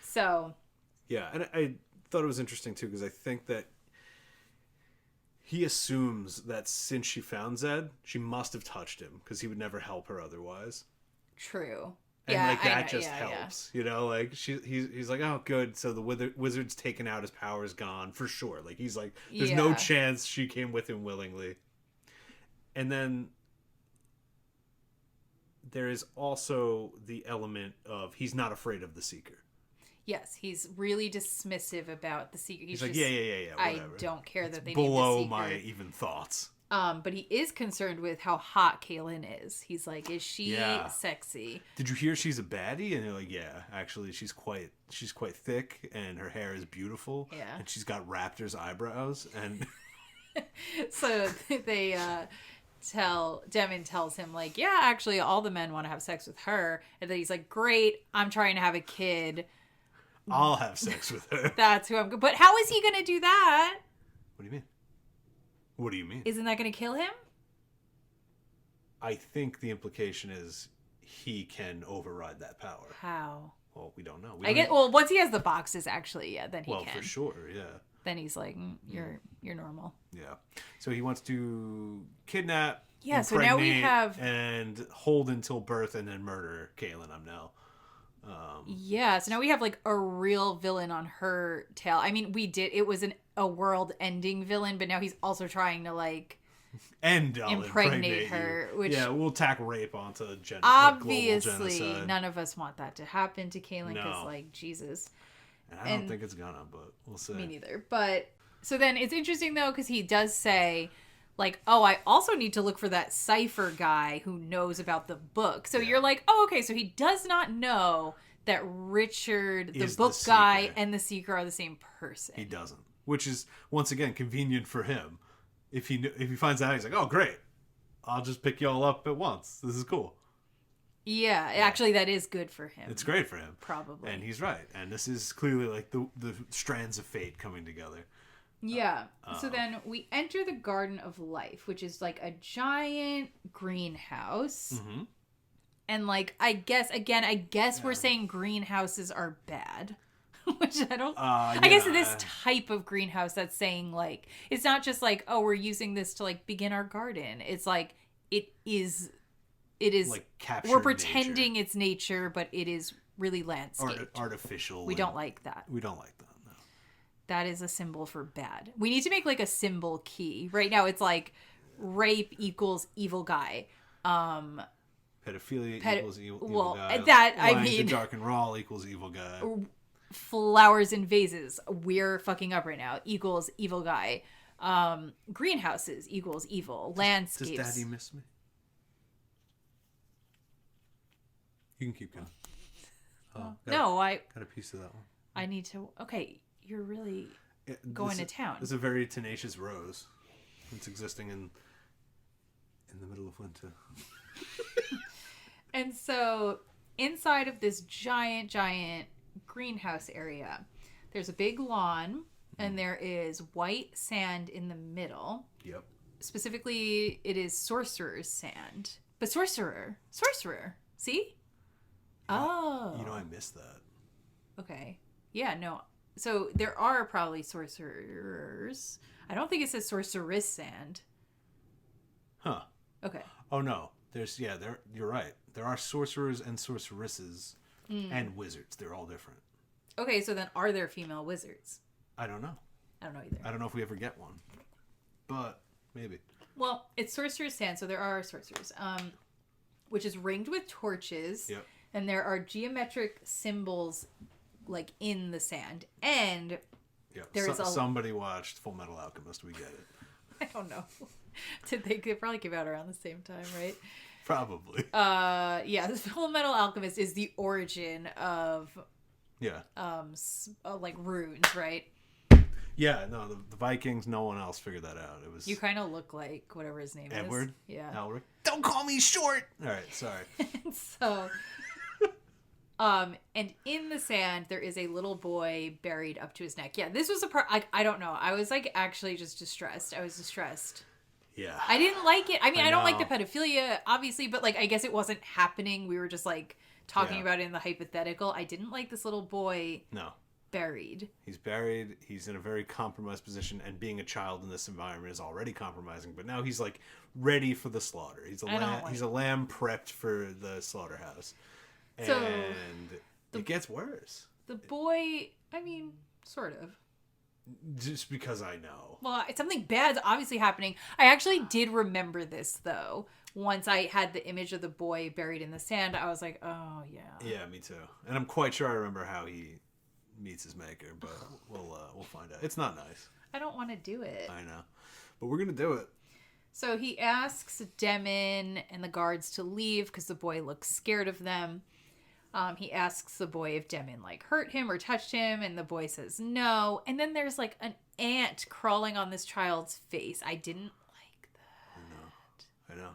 A: So.
B: Yeah, and I thought it was interesting, too, because I think that he assumes that since she found Zed, she must have touched him because he would never help her otherwise.
A: True.
B: And
A: yeah,
B: like that just helps, you know. Like he's like, oh, good. So the wizard's taken out, his power's gone for sure. Like he's like, there's no chance she came with him willingly. And then there is also the element of he's not afraid of the Seeker.
A: Yes, he's really dismissive about the Seeker.
B: He's like, yeah. Whatever.
A: I don't care that they
B: below
A: named the
B: my
A: Seeker.
B: even thoughts.
A: But he is concerned with how hot Kahlan is. He's like, is she sexy?
B: Did you hear she's a baddie? And they're like, yeah, actually, she's quite thick, and her hair is beautiful.
A: Yeah,
B: and she's got raptor's eyebrows. And
A: so they Demon tells him like, yeah, actually, all the men want to have sex with her, and then he's like, great, I'm trying to have a kid.
B: I'll have sex with her.
A: That's who I'm. But how is he going to do that?
B: What do you mean? What do you mean?
A: Isn't that going to kill him?
B: I think the implication is he can override that power.
A: How?
B: Well, we don't know.
A: Well, once he has the boxes, actually, yeah, then he can.
B: Well, for sure, yeah.
A: Then he's like, you're normal.
B: Yeah. So he wants to kidnap.
A: Yeah. So now we have
B: and hold until birth and then murder Kahlan.
A: Yeah. So now we have like a real villain on her tail. I mean, it was a world-ending villain, but now he's also trying to like impregnate her. Which
B: we'll tack rape onto
A: obviously none of us want that to happen to Kahlan because like Jesus.
B: And I don't think it's gonna, but we'll see.
A: Me neither. But so then it's interesting though because he does say like, oh, I also need to look for that Cypher guy who knows about the book. So you're like, oh, okay, so he does not know that Richard, the book guy, and the Seeker are the same person.
B: He doesn't. Which is, once again, convenient for him. If he finds out, he's like, oh, great. I'll just pick you all up at once. This is cool.
A: Yeah, actually, that is good for him.
B: It's great for him.
A: Probably.
B: And he's right. And this is clearly like the strands of fate coming together.
A: Yeah. So then we enter the Garden of Life, which is like a giant greenhouse. Mm-hmm. And like, I guess we're saying greenhouses are bad. Which I don't... I guess this type of greenhouse that's saying like, it's not just like, oh, we're using this to like begin our garden. It's like, it is like we're pretending it's nature, but it is really landscape.
B: Artificial.
A: We don't like that.
B: We don't like that.
A: That is a symbol for bad. We need to make like a symbol key. Right now it's like rape equals evil guy.
B: Pedophilia equals evil guy.
A: That,
B: Lying
A: I mean...
B: to Darken Rahl equals evil guy.
A: Flowers in vases. We're fucking up right now. Equals evil guy. Greenhouses equals evil. Landscapes.
B: Does Daddy miss me? You can keep going. Got a piece of that one.
A: I need to... Okay, you're really going to town.
B: This is a very tenacious rose. It's existing in the middle of winter.
A: And so, inside of this giant greenhouse area, there's a big lawn, and there is white sand in the middle.
B: Yep.
A: Specifically, it is sorcerer's sand. But sorcerer. See? Oh.
B: You know, I missed that.
A: Okay. Yeah, no. So there are probably sorcerers. I don't think it says sorceress sand.
B: Huh.
A: Okay.
B: Oh no. You're right. There are sorcerers and sorceresses and wizards. They're all different.
A: Okay, so then are there female wizards?
B: I don't know.
A: I don't know either.
B: I don't know if we ever get one. But maybe.
A: Well, it's sorcerer's sand, so there are sorcerers. Which is ringed with torches.
B: Yep.
A: And there are geometric symbols like in the sand. And there is
B: somebody watched Full Metal Alchemist. We get it.
A: I don't know. They probably came out around the same time, right?
B: Probably.
A: Yeah, this Full Metal Alchemist is the origin of
B: Yeah.
A: Like runes, right?
B: Yeah, no, the Vikings, no one else figured that out. It was
A: You kind of look like whatever his name
B: Edward?
A: is. Yeah.
B: Elric. Don't call me short! Alright, sorry.
A: So, and in the sand, there is a little boy buried up to his neck. Yeah, this was a part, I don't know. I was like actually just distressed. I was distressed.
B: Yeah.
A: I didn't like it. I mean, I don't like the
B: know.
A: pedophilia, obviously, but like, I guess it wasn't happening. We were just like talking
B: Yeah.
A: about it in the hypothetical. I didn't like this little boy
B: No.
A: buried.
B: He's buried. He's in a very compromised position, and being a child in this environment is already compromising. But now he's like ready for the slaughter. He's a lamb. He's a lamb prepped for the slaughterhouse,
A: So,
B: and it gets worse.
A: The boy, I mean, sort of.
B: Just because I know.
A: Well, something bad's obviously happening. I actually did remember this though. Once I had the image of the boy buried in the sand, I was like, oh yeah.
B: Yeah, me too. And I'm quite sure I remember how he meets his maker, but we'll find out. It's not nice.
A: I don't want to do it.
B: I know, but we're gonna do it.
A: So he asks Demon and the guards to leave because the boy looks scared of them. He asks the boy if Demon like hurt him or touched him, and the boy says no. And then there's like an ant crawling on this child's face. I didn't like that.
B: I know.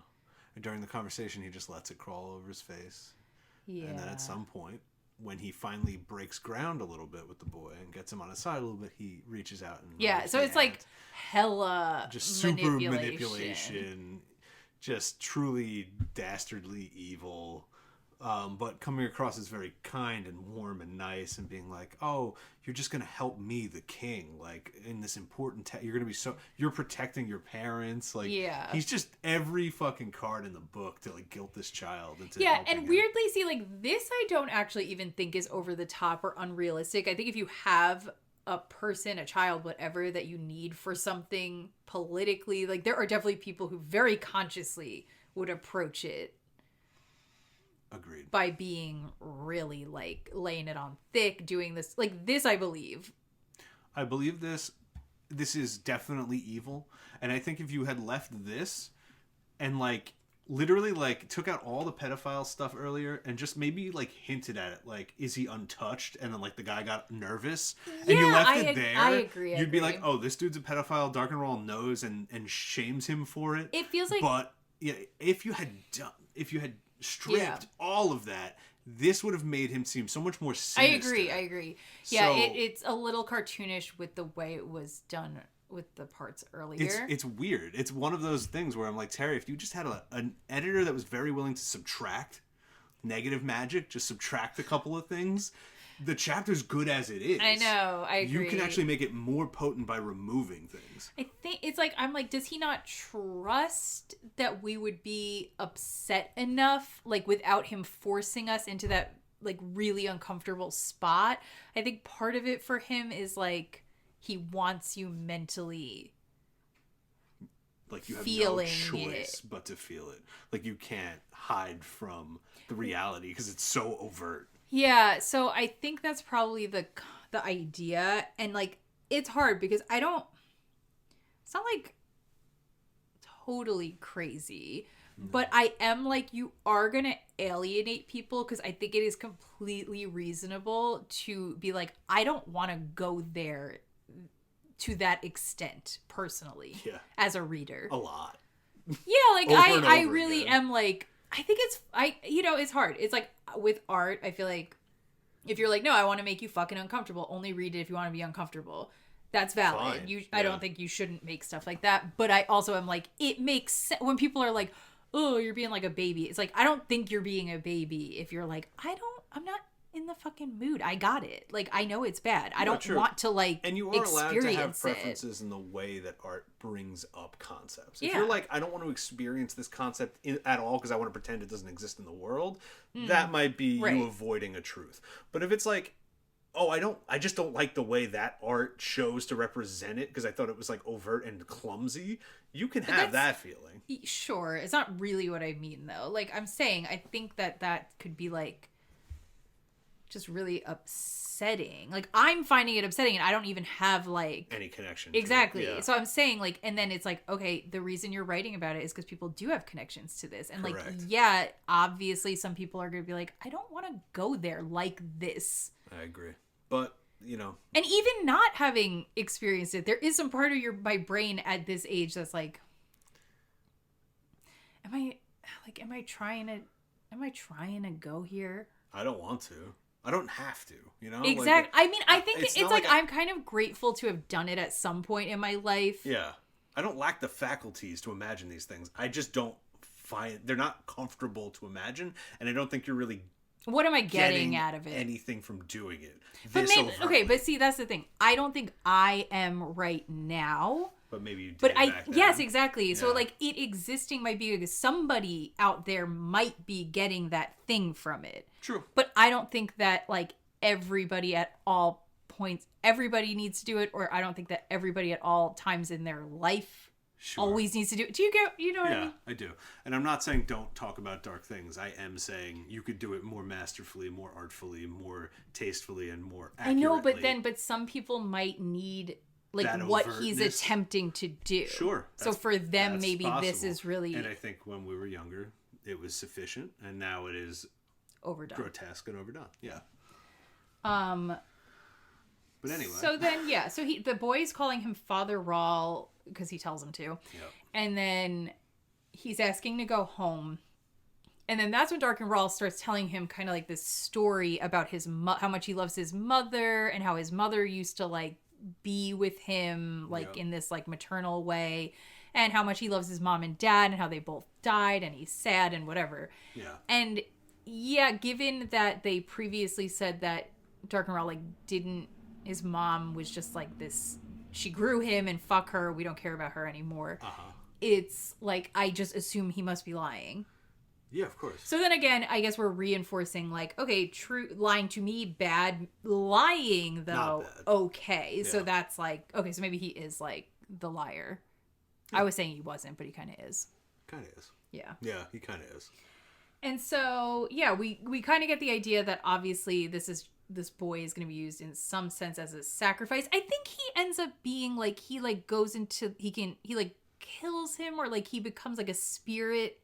B: And during the conversation, he just lets it crawl over his face.
A: Yeah.
B: And then at some point, when he finally breaks ground a little bit with the boy and gets him on his side a little bit, he reaches out and
A: so it's like hella
B: just super manipulation, just truly dastardly evil. But coming across as very kind and warm and nice, and being like, "Oh, you're just gonna help me, the king, like in this important. You're gonna be you're protecting your parents, like he's just every fucking card in the book to like guilt this child into helping him.
A: Weirdly, see, like this, I don't actually even think is over the top or unrealistic. I think if you have a person, a child, whatever that you need for something politically, like there are definitely people who very consciously would approach it.
B: Agreed.
A: By being really like laying it on thick, doing this like this, I believe this is definitely evil. And I think if you had left this and like literally like took out all the pedophile stuff earlier and just maybe like hinted at it, like is he untouched, and then like the guy got nervous and you left it there, I agree.
B: You'd be like, oh, this dude's a pedophile, Darken Rahl knows and shames him for it.
A: It feels like,
B: but yeah, if you had stripped all of that, this would have made him seem so much more sinister.
A: I agree. Yeah, it's a little cartoonish with the way it was done with the parts earlier.
B: It's weird. It's one of those things where I'm like, Terry, if you just had an editor that was very willing to subtract negative magic, just subtract a couple of things, the chapter's good as it is.
A: I know, I agree.
B: You can actually make it more potent by removing things.
A: I think it's like, I'm like, does he not trust that we would be upset enough, like without him forcing us into that like really uncomfortable spot? I think part of it for him is like, he wants you mentally
B: like you have no choice but to feel it. Like you can't hide from the reality because it's so overt.
A: Yeah, so I think that's probably the idea, and like it's hard because it's not like totally crazy, but I am like, you are gonna alienate people because I think it is completely reasonable to be like, I don't want to go there to that extent personally as a reader.
B: A lot.
A: Yeah, like I really
B: again.
A: am like, I think it's hard. It's like with art, I feel like if you're like, no, I want to make you fucking uncomfortable, only read it if you want to be uncomfortable. That's valid.
B: Fine.
A: I don't think you shouldn't make stuff like that. But I also am like, it makes sense when people are like, oh, you're being like a baby. It's like, I don't think you're being a baby if you're like, I'm not in the fucking mood. I got it. Like, I know it's bad. I don't want to like,
B: and you are allowed to have preferences in the way that art brings up concepts. If you're like, I don't want to experience this concept at all because I want to pretend it doesn't exist in the world, that might be you avoiding a truth. But if it's like, oh, I just don't like the way that art chose to represent it because I thought it was like overt and clumsy, you can have that feeling.
A: Sure. It's not really what I mean though. Like I'm saying, I think that could be like, just really upsetting. Like, I'm finding it upsetting, and I don't even have, like...
B: any connection.
A: Exactly.
B: Yeah.
A: So I'm saying, like, and then it's like, okay, the reason you're writing about it is because people do have connections to this. And,
B: Correct.
A: like, yeah, obviously some people are going to be like, I don't want to go there like this.
B: I agree. But, you know...
A: And even not having experienced it, there is some part of my brain at this age that's like, am I trying to go here?
B: I don't want to. I don't have to, you know?
A: Exactly.
B: Like,
A: I mean, I think it's like
B: I...
A: I'm kind of grateful to have done it at some point in my life.
B: Yeah. I don't lack the faculties to imagine these things. I just don't find... they're not comfortable to imagine, and I don't think you're really...
A: What am I getting out of it?
B: Anything from doing it.
A: But maybe, okay, but see, that's the thing. I don't think I am right now.
B: But maybe you did.
A: But
B: back then.
A: yes, exactly.
B: Yeah.
A: So like it existing might be because somebody out there might be getting that thing from it.
B: True.
A: But I don't think that like everybody at all points, everybody needs to do it, or I don't think that everybody at all times in their life always needs to do it. Do you know what I mean?
B: Yeah, I do. And I'm not saying don't talk about dark things. I am saying you could do it more masterfully, more artfully, more tastefully, and more accurately.
A: I know, but some people might need like
B: that
A: what
B: overtness.
A: he's attempting to do.
B: Sure.
A: So for them, maybe
B: possible.
A: this is really...
B: And I think when we were younger, it was sufficient, and now it is
A: overdone,
B: grotesque and overdone. Yeah. But anyway.
A: So then, yeah. So the boy's calling him Father Rahl because he tells him to.
B: Yep.
A: And then he's asking to go home. And then that's when Darken Rahl starts telling him kind of like this story about how much he loves his mother and how his mother used to like be with him like in this like maternal way, and how much he loves his mom and dad and how they both died and he's sad and whatever.
B: Yeah.
A: And yeah, given that they previously said that Darken Rahl like his mom was just like this, she grew him and fuck her, we don't care about her anymore. It's like I just assume he must be lying.
B: Yeah, of course.
A: So then again, I guess we're reinforcing like, okay, true, lying to me, bad. Lying, though, okay. Yeah. So that's like, okay, so maybe he is like the liar. Yeah. I was saying he wasn't, but he kind of is.
B: Kind of is.
A: Yeah.
B: Yeah, he kind of is.
A: And so, yeah, we kind of get the idea that obviously this boy is going to be used in some sense as a sacrifice. I think he ends up being like, he like goes into, he like kills him, or like he becomes like a spirit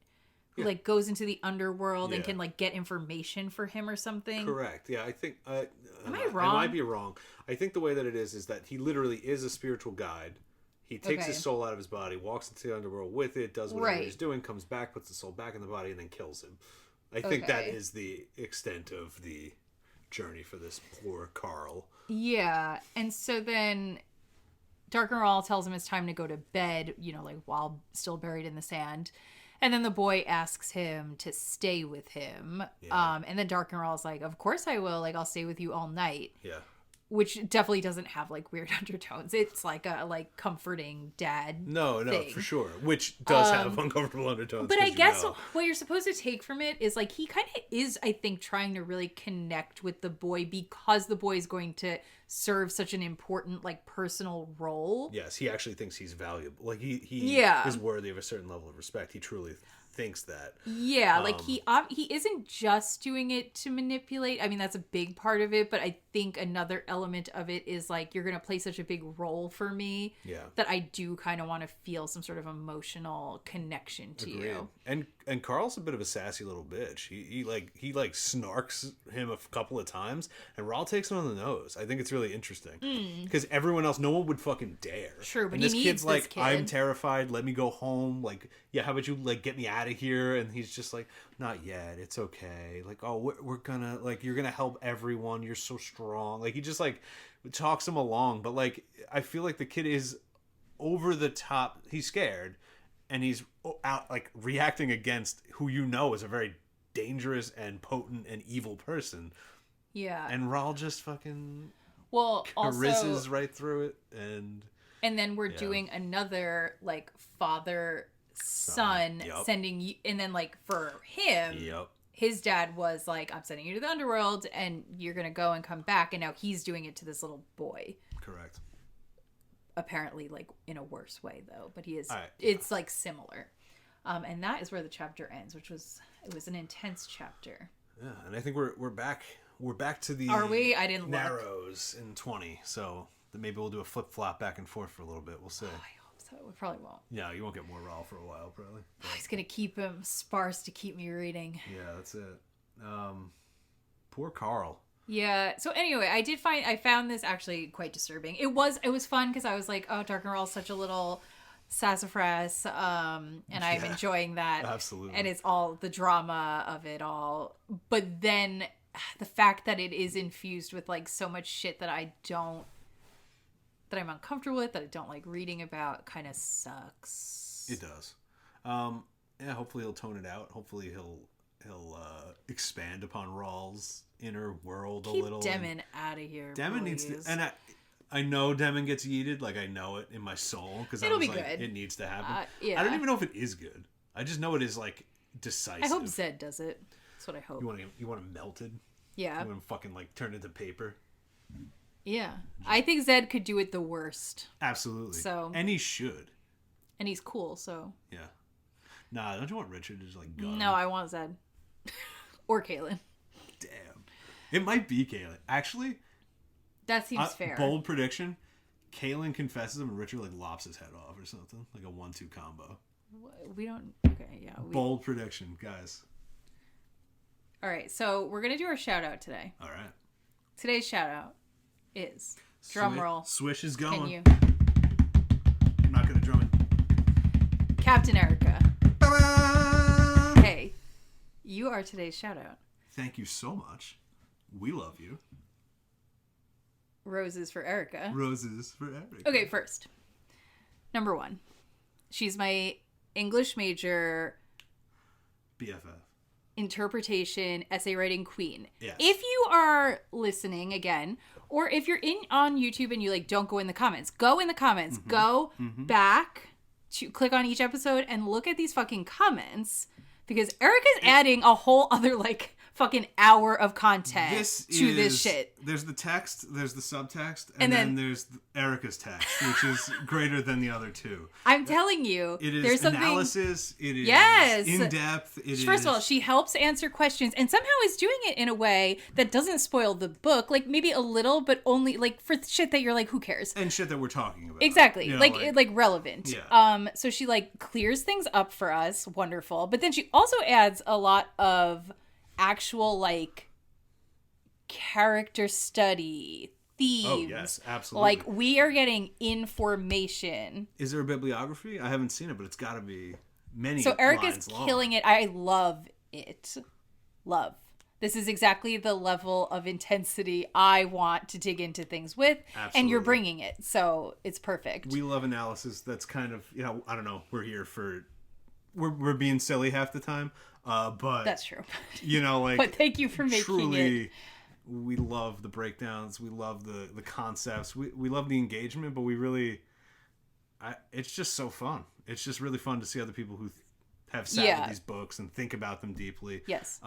A: who like goes into the underworld and can like get information for him or something.
B: Correct. Yeah, I think
A: am I wrong?
B: I might be wrong. I think the way that it is that he literally is a spiritual guide. He takes his soul out of his body, walks into the underworld with it, does whatever he's doing, comes back, puts the soul back in the body, and then kills him. I think that is the extent of the journey for this poor Carl.
A: Yeah, and so then Darken Rahl tells him it's time to go to bed, you know, like while still buried in the sand. And then the boy asks him to stay with him. Yeah. And then Darken Rahl's like, of course I will. Like, I'll stay with you all night.
B: Yeah.
A: Which definitely doesn't have, like, weird undertones. It's like a, like, comforting dad
B: No,
A: thing.
B: for sure. Which does have uncomfortable undertones.
A: But I guess what you're supposed to take from it is, like, he kind of is, I think, trying to really connect with the boy because the boy is going to serve such an important, like, personal role.
B: Yes, he actually thinks he's valuable. Like, he is worthy of a certain level of respect. He truly thinks that.
A: Yeah, like he isn't just doing it to manipulate. I mean, that's a big part of it, but I think another element of it is like, you're going to play such a big role for me that I do kind of want to feel some sort of emotional connection to you.
B: And Carl's a bit of a sassy little bitch. He snarks him a couple of times, and Rahl takes him on the nose. I think it's really interesting because everyone else, no one would fucking dare.
A: Sure, but
B: and
A: he
B: this
A: needs
B: kid's like,
A: this kid.
B: I'm terrified. Let me go home. Like, yeah, how about you like get me out of here? And he's just like, not yet. It's okay. Like, oh, we're gonna like, you're gonna help everyone. You're so strong. Like, he just like talks him along, but like, I feel like the kid is over the top. He's scared. And he's out like reacting against who you know is a very dangerous and potent and evil person.
A: Yeah.
B: And Rahl just fucking
A: caresses
B: right through it. And
A: then we're doing another like father son sending you, and then like for him, his dad was like, I'm sending you to the underworld and you're gonna go and come back, and now he's doing it to this little boy.
B: Correct.
A: Apparently like in a worse way though, but he is it's like similar, and that is where the chapter ends, it was an intense chapter.
B: And I think we're back we're back to the
A: Are we? I didn't look.
B: narrows in 20, so maybe we'll do a flip-flop back and forth for a little bit. We'll see.
A: Oh, I hope so. We probably won't.
B: Yeah, you won't get more Rahl for a while, probably.
A: Oh, he's going to keep him sparse to keep me reading.
B: Yeah, that's it. Poor Carl.
A: Yeah. So anyway, I found this actually quite disturbing. It was fun because I was like, oh, Darken Rahl is such a little sassafras, and I'm enjoying that.
B: Absolutely.
A: And it's all the drama of it all. But then the fact that it is infused with like so much shit that I'm uncomfortable with, that I don't like reading about, kind of sucks.
B: It does. Yeah, hopefully he'll tone it out. Hopefully he'll expand upon Rahl's inner world a little.
A: Keep Demon out of here.
B: Demon needs to, and I know Demon gets yeeted, like I know it in my soul, because
A: it'll be
B: like,
A: good.
B: It needs to happen.
A: Yeah.
B: I don't even know if it is good. I just know it is like decisive.
A: I hope Zed does it. That's what I hope.
B: You want him melted?
A: Yeah.
B: You want him fucking like turned into paper?
A: Yeah. I think Zed could do it the worst.
B: Absolutely.
A: So.
B: And he should.
A: And he's cool, so.
B: Yeah. Nah, don't you want Richard to just like gun?
A: No, I want Zed. Or Kahlan.
B: Damn. It might be Kahlan. Actually.
A: That seems fair.
B: Bold prediction. Kahlan confesses him and Richard like lops his head off or something. Like a 1-2 combo.
A: We don't. Okay, yeah.
B: Bold prediction, guys.
A: All right, so we're going to do our shout out today.
B: All right.
A: Today's shout out is drum roll.
B: Swish is going.
A: Can you?
B: I'm not going to drum it.
A: Captain Erica.
B: Ta-da!
A: Hey, you are today's shout out.
B: Thank you so much. We love you.
A: Roses for Erica.
B: Roses for Erica.
A: Okay, first. Number 1. She's my English major
B: BFF.
A: interpretation essay writing queen.
B: Yes.
A: If you are listening again, or if you're on YouTube and you like don't go in the comments, go in the comments.
B: Mm-hmm.
A: Go back to click on each episode and look at these fucking comments, because Erica's adding a whole other like fucking hour of content to this shit.
B: There's the text, there's the subtext, and then there's Erica's text, which is greater than the other two.
A: I'm telling you,
B: it is
A: there's
B: analysis. It is in depth.
A: First of all, she helps answer questions and somehow is doing it in a way that doesn't spoil the book. Like maybe a little, but only like for shit that you're like, who cares?
B: And shit that we're talking about.
A: Exactly,
B: You know,
A: like relevant.
B: Yeah.
A: So she like clears things up for us. Wonderful. But then she also adds a lot of actual like character study, themes.
B: Oh yes, absolutely.
A: Like we are getting information.
B: Is there a bibliography? I haven't seen it, but it's got to be many.
A: So Erica's
B: lines long.
A: killing it. I love it. Love. This is exactly the level of intensity I want to dig into things with, and you're bringing it, so it's perfect.
B: We love analysis. That's kind of, you know, I don't know. We're here for, we're being silly half the time. But
A: that's true.
B: You know, like,
A: but thank you for making
B: truly,
A: it.
B: We love the breakdowns. We love the concepts. We love the engagement, but we really, it's just so fun. It's just really fun to see other people who have sat with these books and think about them deeply.
A: Yes.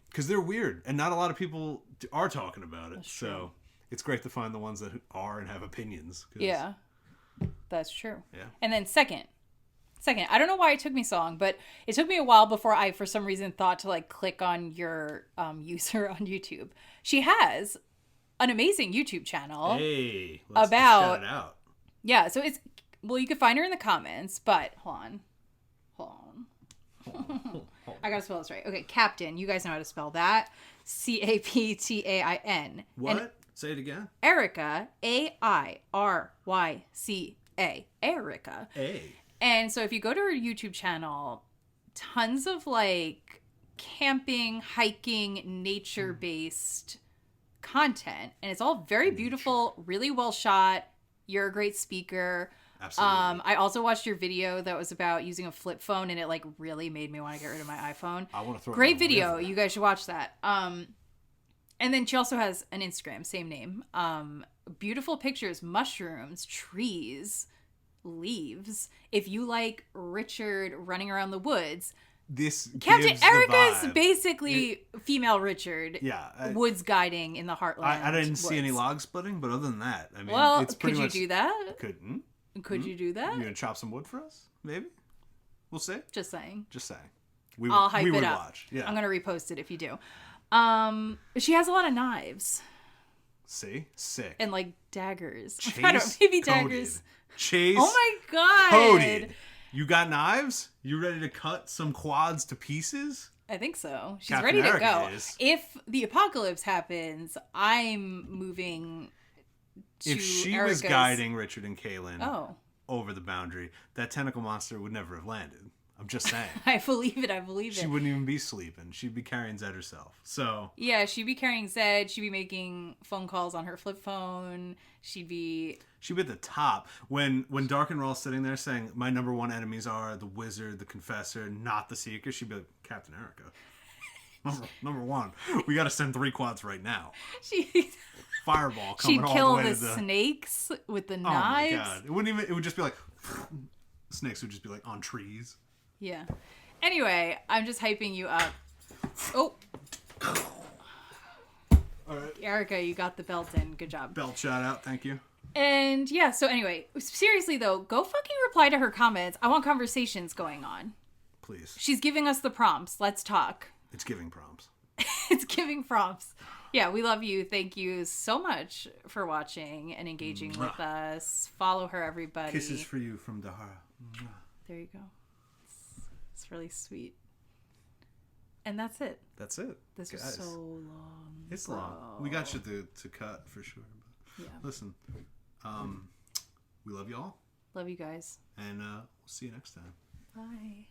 B: Because they're weird, and not a lot of people are talking about it.
A: That's true.
B: So it's great to find the ones that are and have opinions.
A: Yeah, that's true.
B: Yeah.
A: And then second, I don't know why it took me so long, but it took me a while before I, for some reason, thought to like click on your user on YouTube. She has an amazing YouTube channel.
B: Hey, let's
A: about
B: shout it out.
A: Yeah, so it's, well, you can find her in the comments, but hold on. I gotta spell this right. Okay, Captain. You guys know how to spell that. Captain.
B: What?
A: And
B: say it again.
A: Erica. Airyca. Erica.
B: Hey.
A: And so if you go to her YouTube channel, tons of like camping, hiking, nature-based content. And it's all very beautiful, really well shot. You're a great speaker.
B: Absolutely.
A: I also watched your video that was about using a flip phone, and it like really made me want to get rid of my iPhone.
B: I want to throw
A: Great
B: it in the
A: video.
B: river.
A: You guys should watch that. And then she also has an Instagram, same name. Beautiful pictures, mushrooms, trees, leaves. If you like Richard running around the woods,
B: this
A: Captain
B: gives the
A: Erica's
B: vibe.
A: basically female Richard.
B: Yeah,
A: woods guiding in the heartland.
B: I didn't see any
A: woods.
B: log splitting, but other than that, I mean,
A: Well,
B: it's pretty
A: could you
B: much,
A: do that?
B: Could
A: You do that?
B: You gonna chop some wood for us? Maybe. We'll see.
A: Just saying.
B: Just saying.
A: I'll hype
B: we
A: it
B: would
A: up.
B: watch. Yeah.
A: I'm gonna repost it if you do. She has a lot of knives.
B: See? Sick.
A: And like daggers.
B: Chase
A: maybe
B: coded.
A: daggers.
B: Chase
A: Oh my god.
B: coded. You got knives? You ready to cut some quads to pieces?
A: I think so. She's
B: Captain
A: ready to
B: America
A: go.
B: is.
A: If the apocalypse happens, I'm moving to
B: If she
A: Erica's...
B: was guiding Richard and Kahlan
A: over
B: the boundary, that tentacle monster would never have landed. I'm just saying.
A: I believe it.
B: She wouldn't even be sleeping. She'd be carrying Zed herself. So
A: yeah, she'd be carrying Zed. She'd be making phone calls on her flip phone. She'd be
B: at the top. When Darken Rahl's sitting there saying, my number one enemies are the Wizard, the Confessor, not the Seeker, she'd be like, Captain America. Number one. We got to send 3 quads right now. Fireball coming
A: she'd
B: all
A: kill
B: the way
A: the
B: to the
A: snakes with the
B: Oh
A: knives.
B: my god. It would just be like snakes would just be like on trees.
A: Yeah. Anyway, I'm just hyping you up. Oh.
B: All right.
A: Erica, you got the belt in. Good job.
B: Belt shout out. Thank you.
A: And yeah, so anyway, seriously though, go fucking reply to her comments. I want conversations going on.
B: Please.
A: She's giving us the prompts. Let's talk.
B: It's giving prompts.
A: It's giving prompts. Yeah, we love you. Thank you so much for watching and engaging with us. Follow her, everybody.
B: Kisses for you from Dahara.
A: There you go. It's really sweet. And that's it.
B: That's it.
A: This was so long.
B: It's long. We got you to cut for sure. But
A: yeah.
B: Listen, we love y'all.
A: Love you guys.
B: And we'll see you next time.
A: Bye.